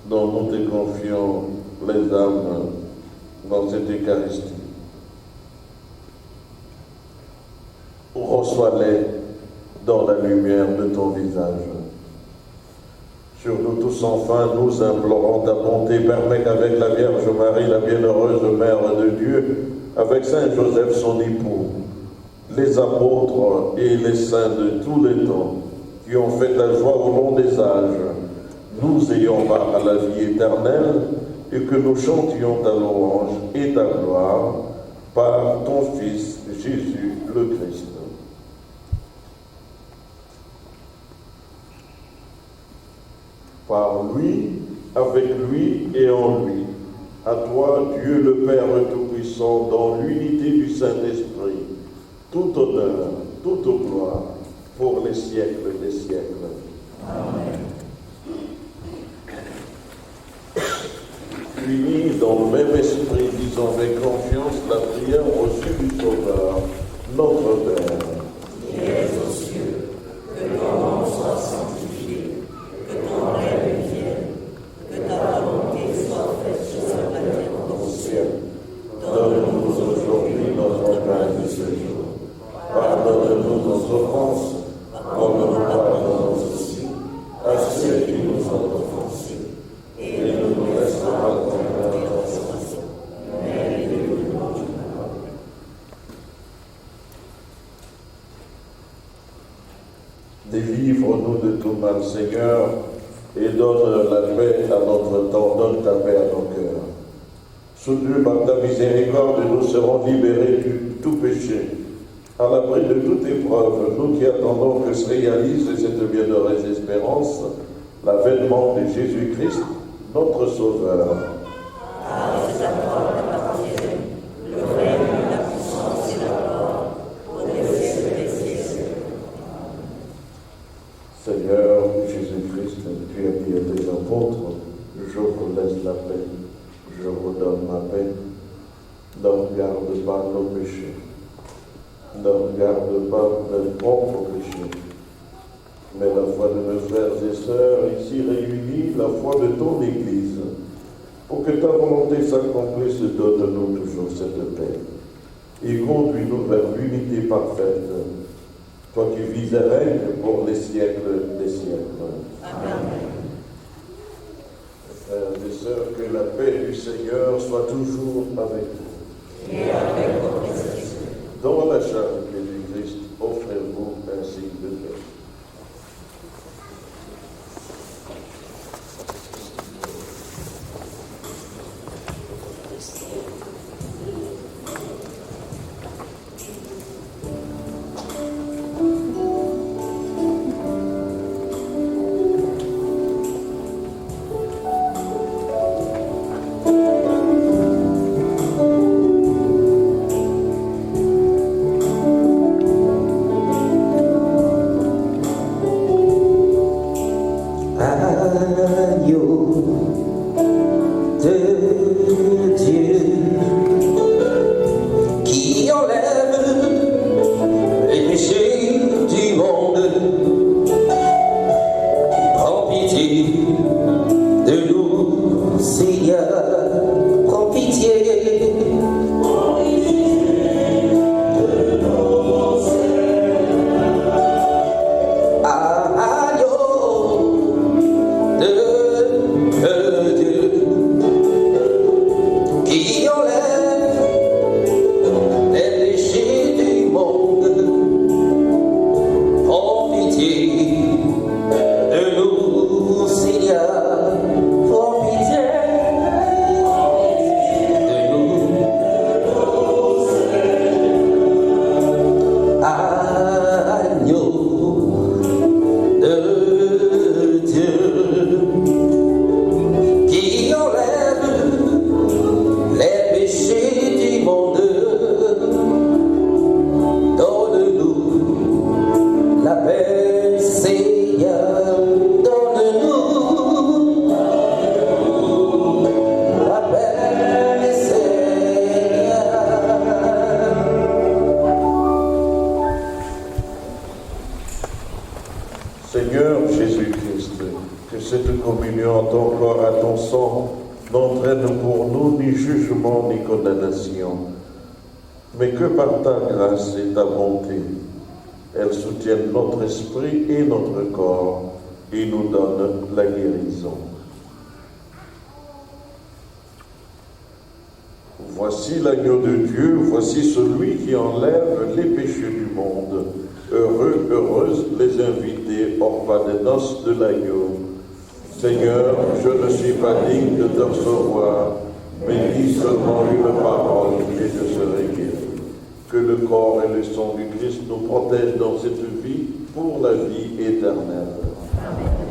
dont nous te confions les âmes dans cette Eucharistie. Reçois-les dans la lumière de ton visage. Sur nous tous, enfin, nous implorons ta bonté. Permets qu'avec la Vierge Marie, la bienheureuse Mère de Dieu, avec Saint Joseph, son époux, les apôtres et les saints de tous les temps, qui ont fait ta joie au long des âges, nous ayons part à la vie éternelle, et que nous chantions ta louange et ta gloire par ton Fils Jésus le Christ. Par lui, avec lui et en lui, à toi, Dieu le Père Tout-Puissant, dans l'unité du Saint-Esprit, tout honneur, toute gloire, pour les siècles des siècles. Amen. Unis dans le même esprit, disons avec confiance la prière reçue du Sauveur, notre Père. Qui es aux cieux, que ton nom soit sanctifié, que ton règne vienne, que ta volonté soit faite sur la terre comme au ciel. Donne-nous aujourd'hui notre pain de ce jour. Pardonne-nous nos offenses, comme nous pardonnons aussi à ceux qui nous ont offensés. Et ne nous laisse pas tomber dans la tentation, mais délivre-nous du mal. Délivre-nous de tout mal, Seigneur, et donne la paix à notre temps, donne ta paix à nos cœurs. Soutenus par ta miséricorde, nous serons libérés de tout péché. À l'abri de toute épreuve, nous qui attendons que se réalise cette bienheureuse espérance, l'avènement de Jésus-Christ, notre Sauveur. Seigneur Jésus-Christ, tu as dit à tes apôtres, je vous laisse la paix, je vous donne ma paix. Ne regarde pas nos péchés, ne regarde pas nos propres péchés, mais la foi de nos frères et sœurs ici réunis, la foi de ton Église. Pour que ta volonté s'accomplisse, donne-nous toujours cette paix et conduis-nous vers l'unité parfaite. Toi qui vis et règnes pour les siècles des siècles. Amen. Frères et sœurs, que la paix du Seigneur soit toujours avec vous. Et avec votre esprit. Dans la charité du Christ, offrez-vous un signe de paix. Seigneur Jésus-Christ, que cette communion en ton corps à ton sang n'entraîne pour nous ni jugement ni condamnation, mais que par ta grâce et ta bonté, elle soutienne notre esprit et notre corps et nous donne la guérison. Voici l'agneau de Dieu, voici celui qui enlève les péchés du monde. Heureux, heureuses les invités au repas des noces de l'agneau. Seigneur, je ne suis pas digne de te recevoir, mais dis seulement une parole et je serai guéri. Que le corps et le sang du Christ nous protègent dans cette vie pour la vie éternelle. Amen.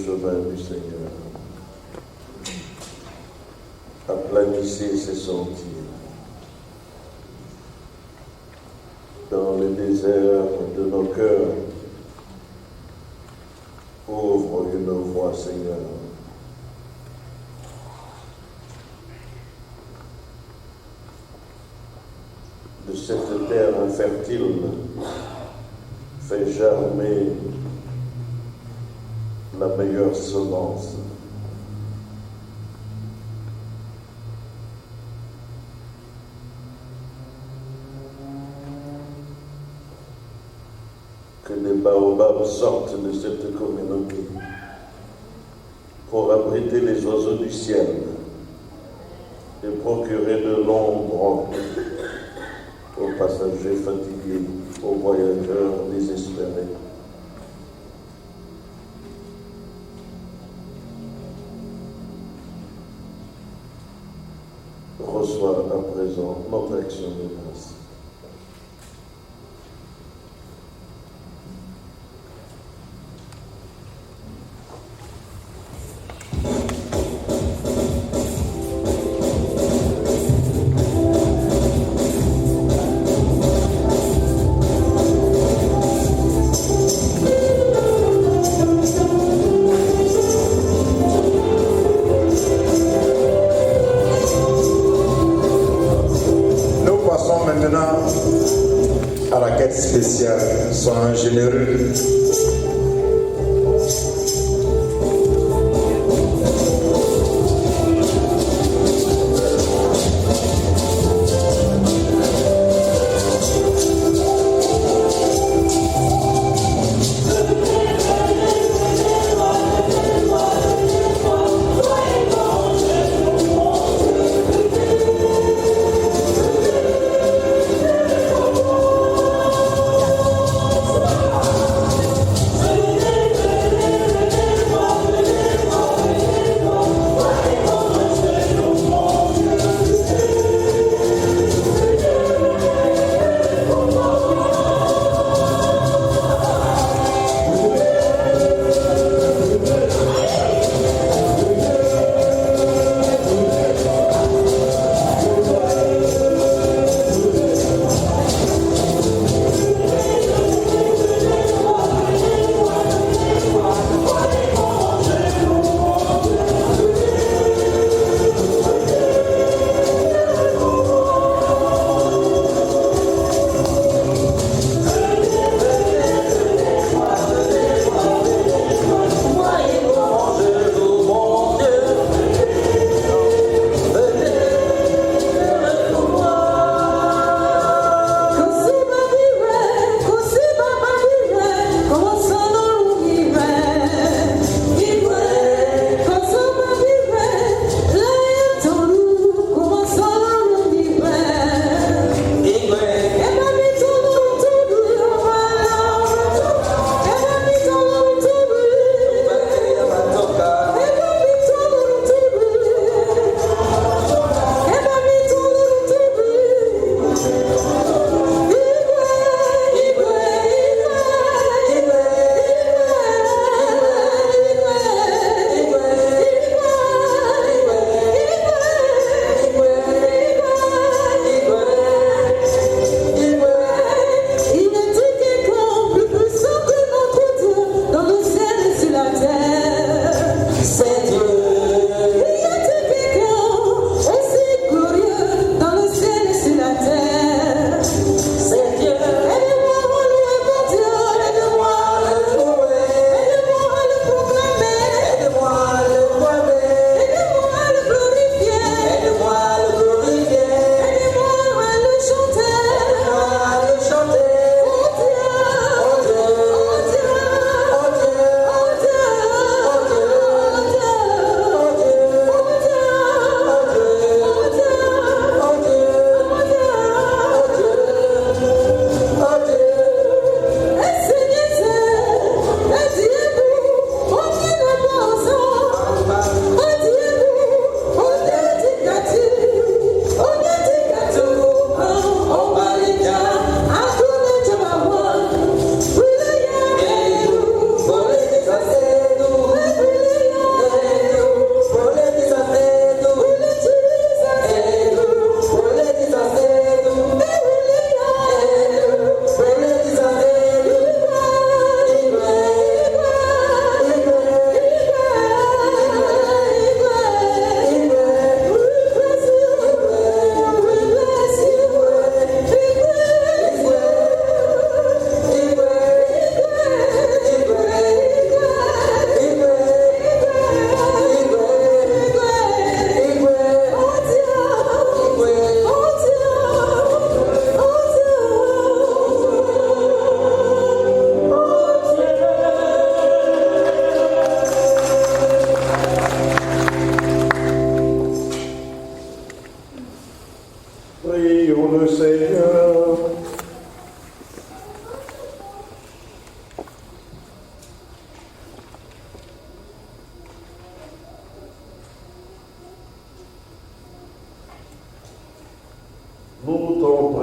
chemin du Seigneur. Aplanissez ses sentiers. Dans les déserts de nos cœurs, ouvre une voie, Seigneur. De cette terre infertile, fais germer la meilleure semence. Que les baobabs sortent de cette communauté pour abriter les oiseaux du ciel et procurer de l'ombre aux passagers fatigués, aux voyageurs désespérés. Reçois à présent notre action de grâce. À la quête spéciale, sois généreux.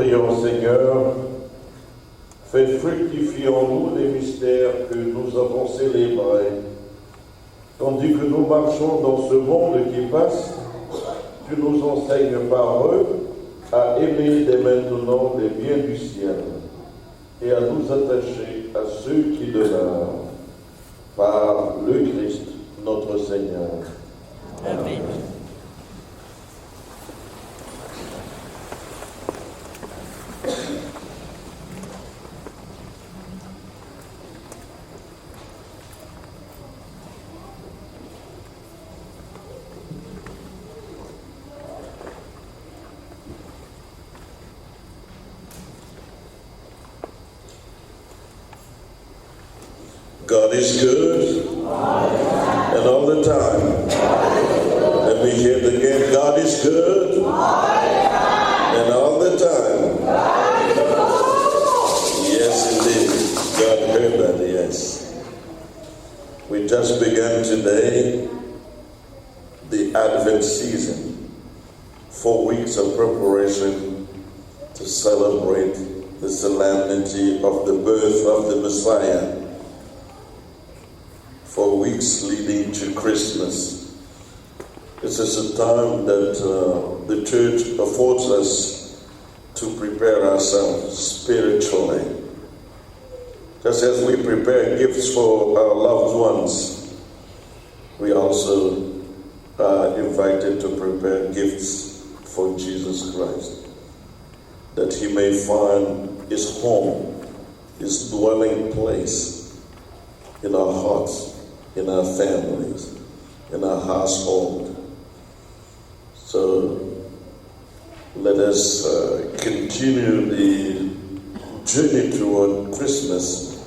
prions, Seigneur, fais fructifier en nous les mystères que nous avons célébrés. Tandis que nous marchons dans ce monde qui passe, tu nous enseignes par eux à aimer dès maintenant les biens du ciel et à nous attacher à ceux qui demeurent. Par le Christ, notre Seigneur. Amen. God is good, and all the time. Let me hear it again. God is good, and all the time. Yes, indeed. God heard that, yes. We just began today the Advent season, 4 weeks of preparation to celebrate the solemnity of the birth of the Messiah. 4 weeks leading to Christmas. This is a time that the church affords us to prepare ourselves spiritually. Just as we prepare gifts for our loved ones, we also are invited to prepare gifts for Jesus Christ, that he may find his home, his dwelling place in our hearts, in our families, in our household. So let us continue the journey toward Christmas,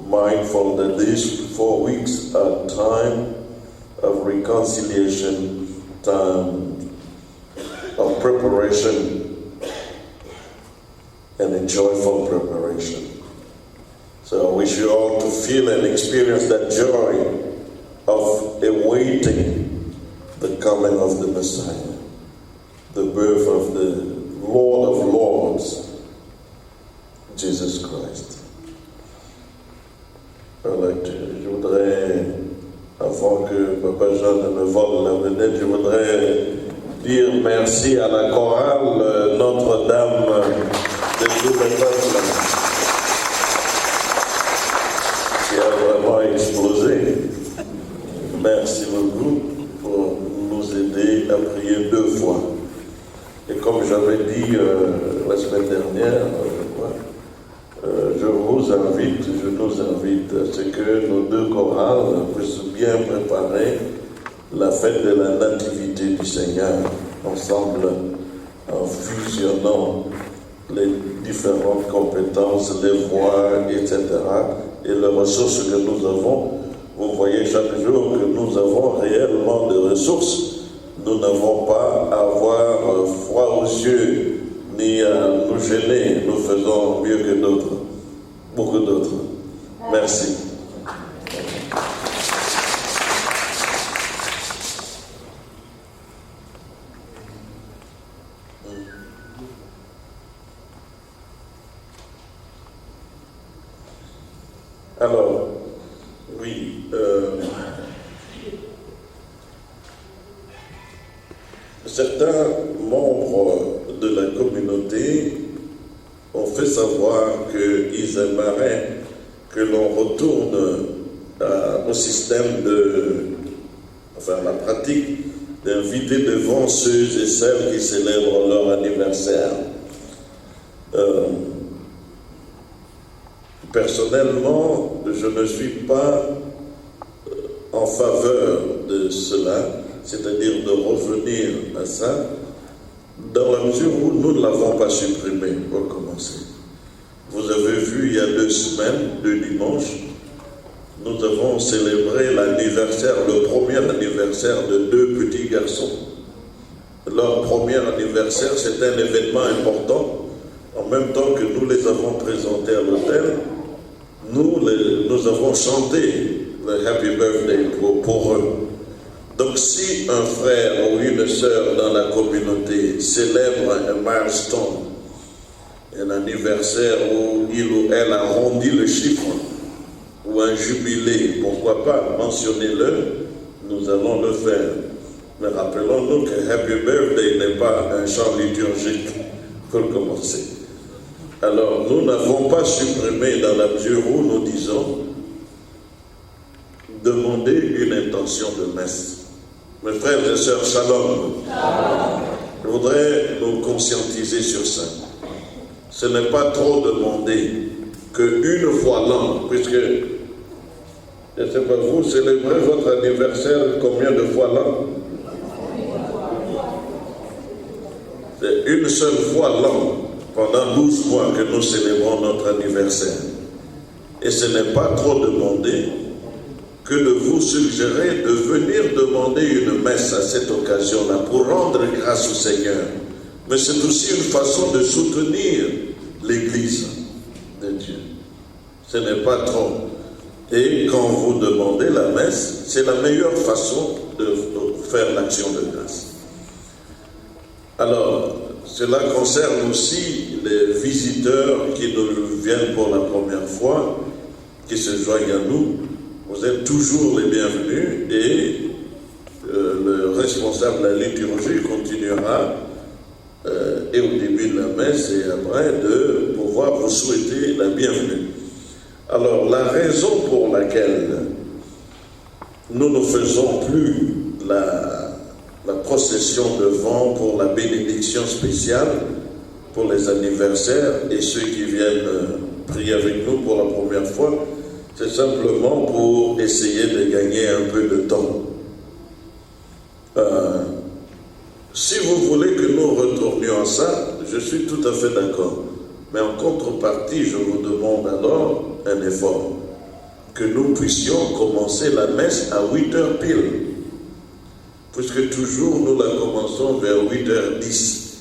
mindful that these 4 weeks are time of reconciliation, time of preparation, and a joyful preparation. So I wish you all to feel and experience that joy of awaiting the coming of the Messiah, the birth of the Lord of Lords, Jesus Christ. Je voudrais, avant que Papa Jean ne me vole la vedette, je voudrais dire merci à la chorale Notre-Dame de tous les peuples, qui a vraiment explosé. Merci beaucoup pour nous aider à prier 2 fois. Et comme j'avais dit la semaine dernière, je vous invite, je nous invite à ce que nos 2 chorales puissent bien préparer la fête de la Nativité du Seigneur, ensemble en fusionnant les différentes compétences, les voix, etc. et les ressources que nous avons. Vous voyez chaque jour que nous avons réellement des ressources. Nous n'avons pas à avoir froid aux yeux, ni à nous gêner. Nous faisons mieux que d'autres, beaucoup d'autres. Merci. Alors, oui, certains membres de la communauté ont fait savoir qu'ils aimeraient que l'on retourne au système la pratique d'inviter devant ceux et celles qui célèbrent leur anniversaire. Personnellement, je ne suis pas en faveur de cela, c'est-à-dire de revenir à ça, dans la mesure où nous ne l'avons pas supprimé, pour commencer. Vous avez vu, il y a 2 semaines, 2 dimanches, nous avons célébré l'anniversaire, le premier anniversaire de 2 petits garçons. Leur premier anniversaire, c'était un événement important. En même temps que nous les avons présentés à l'hôtel, nous avons chanté le Happy Birthday pour eux. Donc si un frère ou une sœur dans la communauté célèbre un milestone un anniversaire où il ou elle arrondit le chiffre, ou un jubilé, pourquoi pas, mentionnez-le, nous allons le faire. Mais rappelons-nous que Happy Birthday n'est pas un chant liturgique pour commencer. Alors, nous n'avons pas supprimé dans la mesure où nous disons demander une intention de messe. Mes frères et sœurs, shalom. Je voudrais nous conscientiser sur ça. Ce n'est pas trop demander qu'une fois l'an, puisque, je ne sais pas, vous célébrez votre anniversaire combien de fois l'an? C'est une seule fois l'an, pendant 12 mois que nous célébrons notre anniversaire. Et ce n'est pas trop demander que de vous suggérer de venir demander une messe à cette occasion-là pour rendre grâce au Seigneur. Mais c'est aussi une façon de soutenir l'Église de Dieu. Ce n'est pas trop. Et quand vous demandez la messe, c'est la meilleure façon de faire l'action de grâce. Alors, cela concerne aussi les visiteurs qui nous viennent pour la première fois, qui se joignent à nous. Vous êtes toujours les bienvenus et le responsable de la liturgie continuera et au début de la messe et après de pouvoir vous souhaiter la bienvenue. Alors la raison pour laquelle nous ne faisons plus la procession devant pour la bénédiction spéciale pour les anniversaires et ceux qui viennent prier avec nous pour la première fois, c'est simplement pour essayer de gagner un peu de temps. Si vous voulez que nous retournions à ça, je suis tout à fait d'accord. Mais en contrepartie, je vous demande alors un effort. Que nous puissions commencer la messe à 8h pile. Puisque toujours nous la commençons vers 8h10.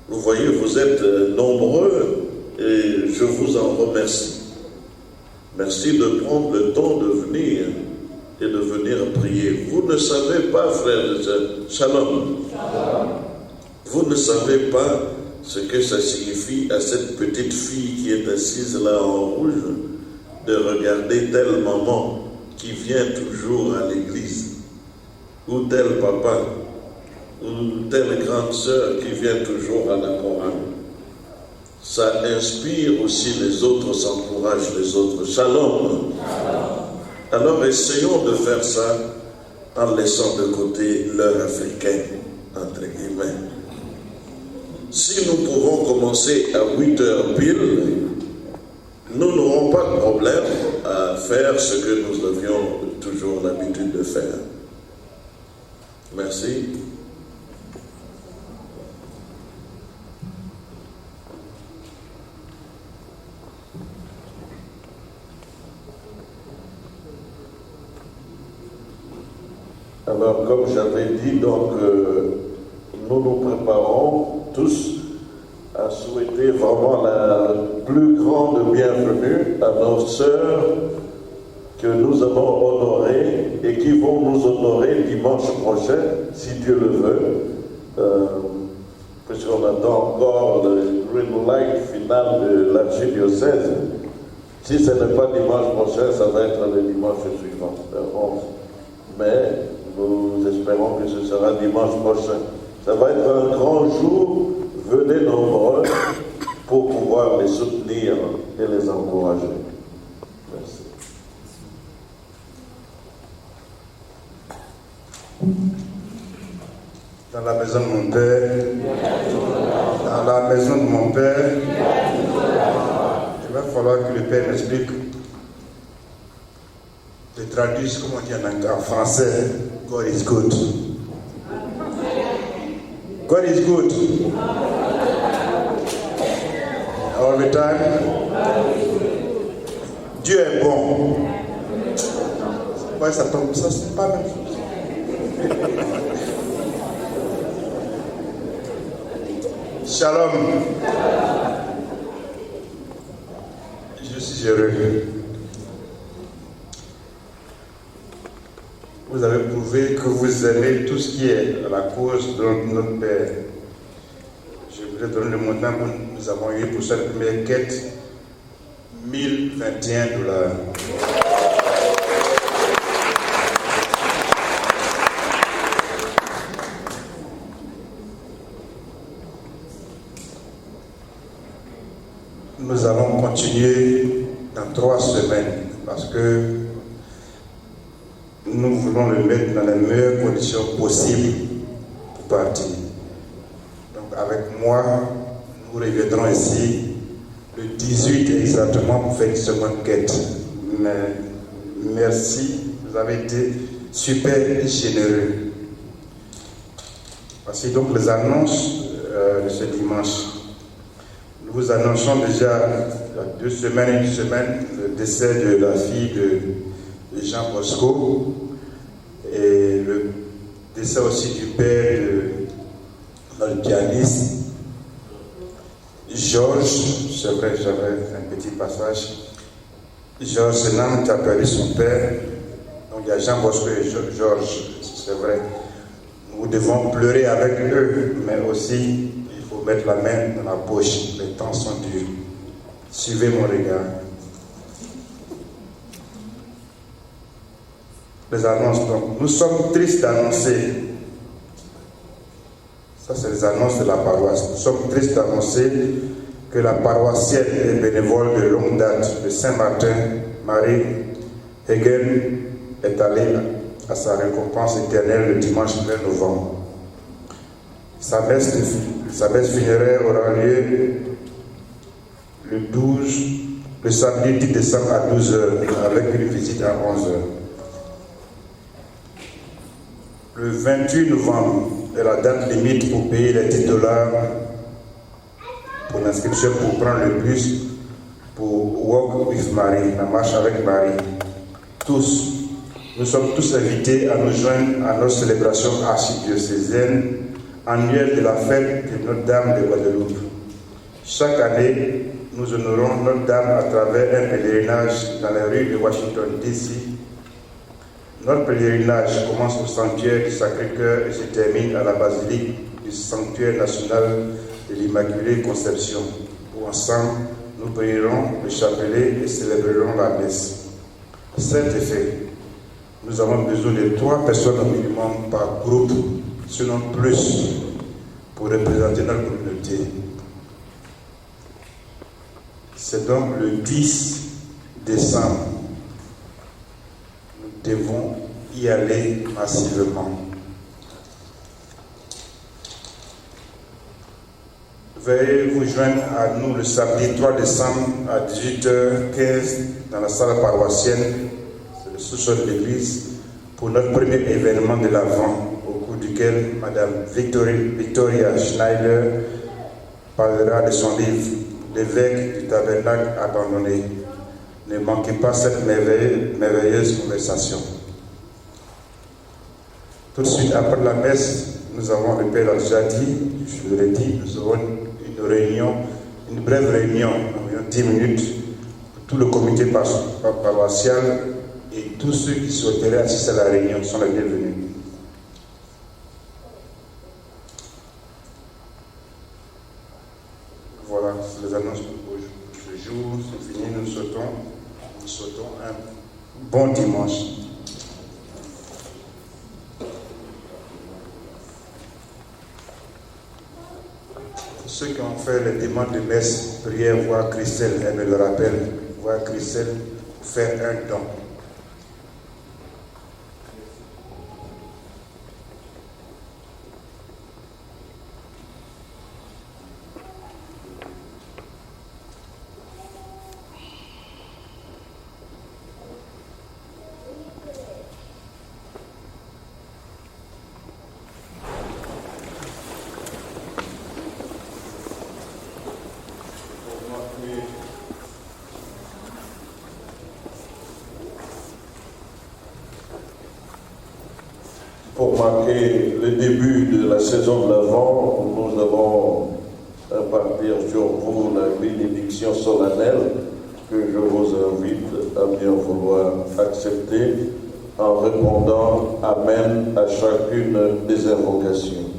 Vous voyez, vous êtes nombreux et je vous en remercie. Merci de prendre le temps de venir et de venir prier. Vous ne savez pas, frères et sœurs, shalom. Vous ne savez pas ce que ça signifie à cette petite fille qui est assise là en rouge de regarder telle maman qui vient toujours à l'église, ou tel papa, ou telle grande sœur qui vient toujours à la chorale. Ça inspire aussi les autres, s'encourage les autres. Shalom. Alors essayons de faire ça en laissant de côté l'heure africaine, entre guillemets. Si nous pouvons commencer à 8h pile, nous n'aurons pas de problème à faire ce que nous avions toujours l'habitude de faire. Merci. Alors, comme j'avais dit, donc, nous nous préparons tous à souhaiter vraiment la plus grande bienvenue à nos sœurs que nous allons honorer et qui vont nous honorer dimanche prochain, si Dieu le veut, puisqu'on attend encore le green light final de l'archidiocèse. Si ce n'est pas dimanche prochain, ça va être le dimanche suivant, le 11. Mais nous espérons que ce sera dimanche prochain. Ça va être un grand jour. Venez nombreux pour pouvoir les soutenir et les encourager. Merci. Dans la maison de mon père, dans la maison de mon père, il va falloir que le père m'explique. Je traduis comme on dit en français. God is good. God is good. All the time. Dieu est bon. Ouais, ça tombe, ça c'est pas la même chose. Shalom. Je suis heureux. Vous avez prouvé que vous aimez tout ce qui est à la cause de notre Père. Je je donne le montant que nous avons eu pour cette première quête, $1021. Nous allons continuer dans 3 semaines parce que nous voulons le mettre dans les meilleures conditions possibles pour partir. Donc avec moi, nous reviendrons ici le 18 exactement pour faire une seconde quête. Mais merci, vous avez été super généreux. Voici donc les annonces de ce dimanche. Nous vous annonçons déjà il y a 2 semaines et 1 semaine le décès de la fille de Jean Bosco et le décès aussi du père de notre pianiste Georges. C'est vrai, j'avais un petit passage. Georges Senam a perdu son père. Donc il y a Jean Bosco et Georges, c'est vrai. Nous devons pleurer avec eux, mais aussi il faut mettre la main dans la poche. Les temps sont durs. Suivez mon regard. Les annonces. Donc, nous sommes tristes d'annoncer. Ça, c'est les annonces de la paroisse. Nous sommes tristes d'annoncer que la paroissienne et bénévole de longue date de Saint-Martin, Marie Hegen, est allée à sa récompense éternelle le dimanche 1er novembre. Sa messe funéraire aura lieu le samedi 10 décembre à 12h, avec une visite à 11h. Le 28 novembre est la date limite pour payer les $10 pour l'inscription pour prendre le bus pour Walk with Marie, la marche avec Marie. Nous sommes tous invités à nous joindre à notre célébration archidiocésaine annuelle de la fête de Notre-Dame de Guadeloupe. Chaque année, nous honorons Notre-Dame à travers un pèlerinage dans les rues de Washington, D.C. Notre pèlerinage commence au sanctuaire du Sacré-Cœur et se termine à la basilique du sanctuaire national de l'Immaculée Conception, où ensemble, nous prierons le chapelet et célébrerons la messe. À cet effet, nous avons besoin de 3 personnes au minimum par groupe, sinon plus, pour représenter notre communauté. C'est donc le 10 décembre. Nous devons y aller massivement. Veuillez vous joindre à nous le samedi 3 décembre à 18h15 dans la salle paroissienne, c'est le sous-sol de l'église, pour notre premier événement de l'Avent, au cours duquel Madame Victoria Schneider parlera de son livre « L'évêque du tabernacle abandonné ». Ne manquez pas cette merveilleuse conversation. Tout de suite après la messe, nous avons, le Père l'a déjà dit, je l'ai dit, nous aurons une réunion, une brève réunion, environ 10 minutes, pour tout le comité paroissial et tous ceux qui souhaiteraient assister à la réunion sont les bienvenus. Voilà, c'est les annonces pour ce jour, c'est fini, nous souhaitons un bon dimanche. Ceux qui ont fait les demandes de messe, prière, voir Christelle, elle me le rappelle, voir Christelle pour faire un don. Pour marquer le début de la saison de l'Avent, nous allons impartir sur vous la bénédiction solennelle que je vous invite à bien vouloir accepter en répondant Amen à chacune des invocations.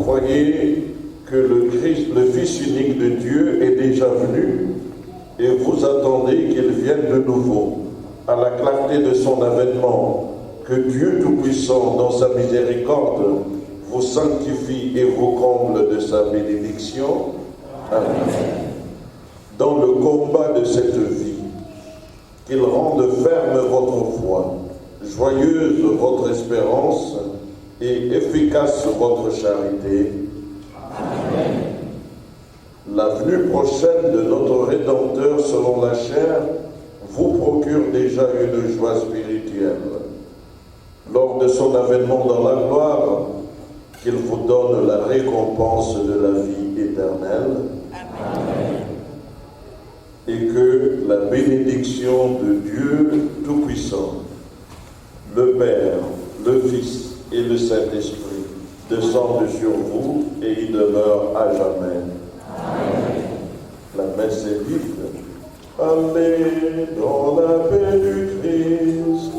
croyez que le Christ, le Fils unique de Dieu, est déjà venu et vous attendez qu'il vienne de nouveau à la clarté de son avènement, que Dieu Tout-Puissant, dans sa miséricorde, vous sanctifie et vous comble de sa bénédiction. Amen. Dans le combat de cette vie, qu'il rende ferme votre foi, joyeuse votre espérance et efficace votre charité. Amen. La venue prochaine de notre Rédempteur selon la chair vous procure déjà une joie spirituelle. Lors de son avènement dans la gloire, qu'il vous donne la récompense de la vie éternelle. Amen. Et que la bénédiction de Dieu Tout-Puissant, le Père, le Fils et le Saint-Esprit descendent sur vous et y demeurent à jamais. Amen. La messe est dite. Allez dans la paix du Christ.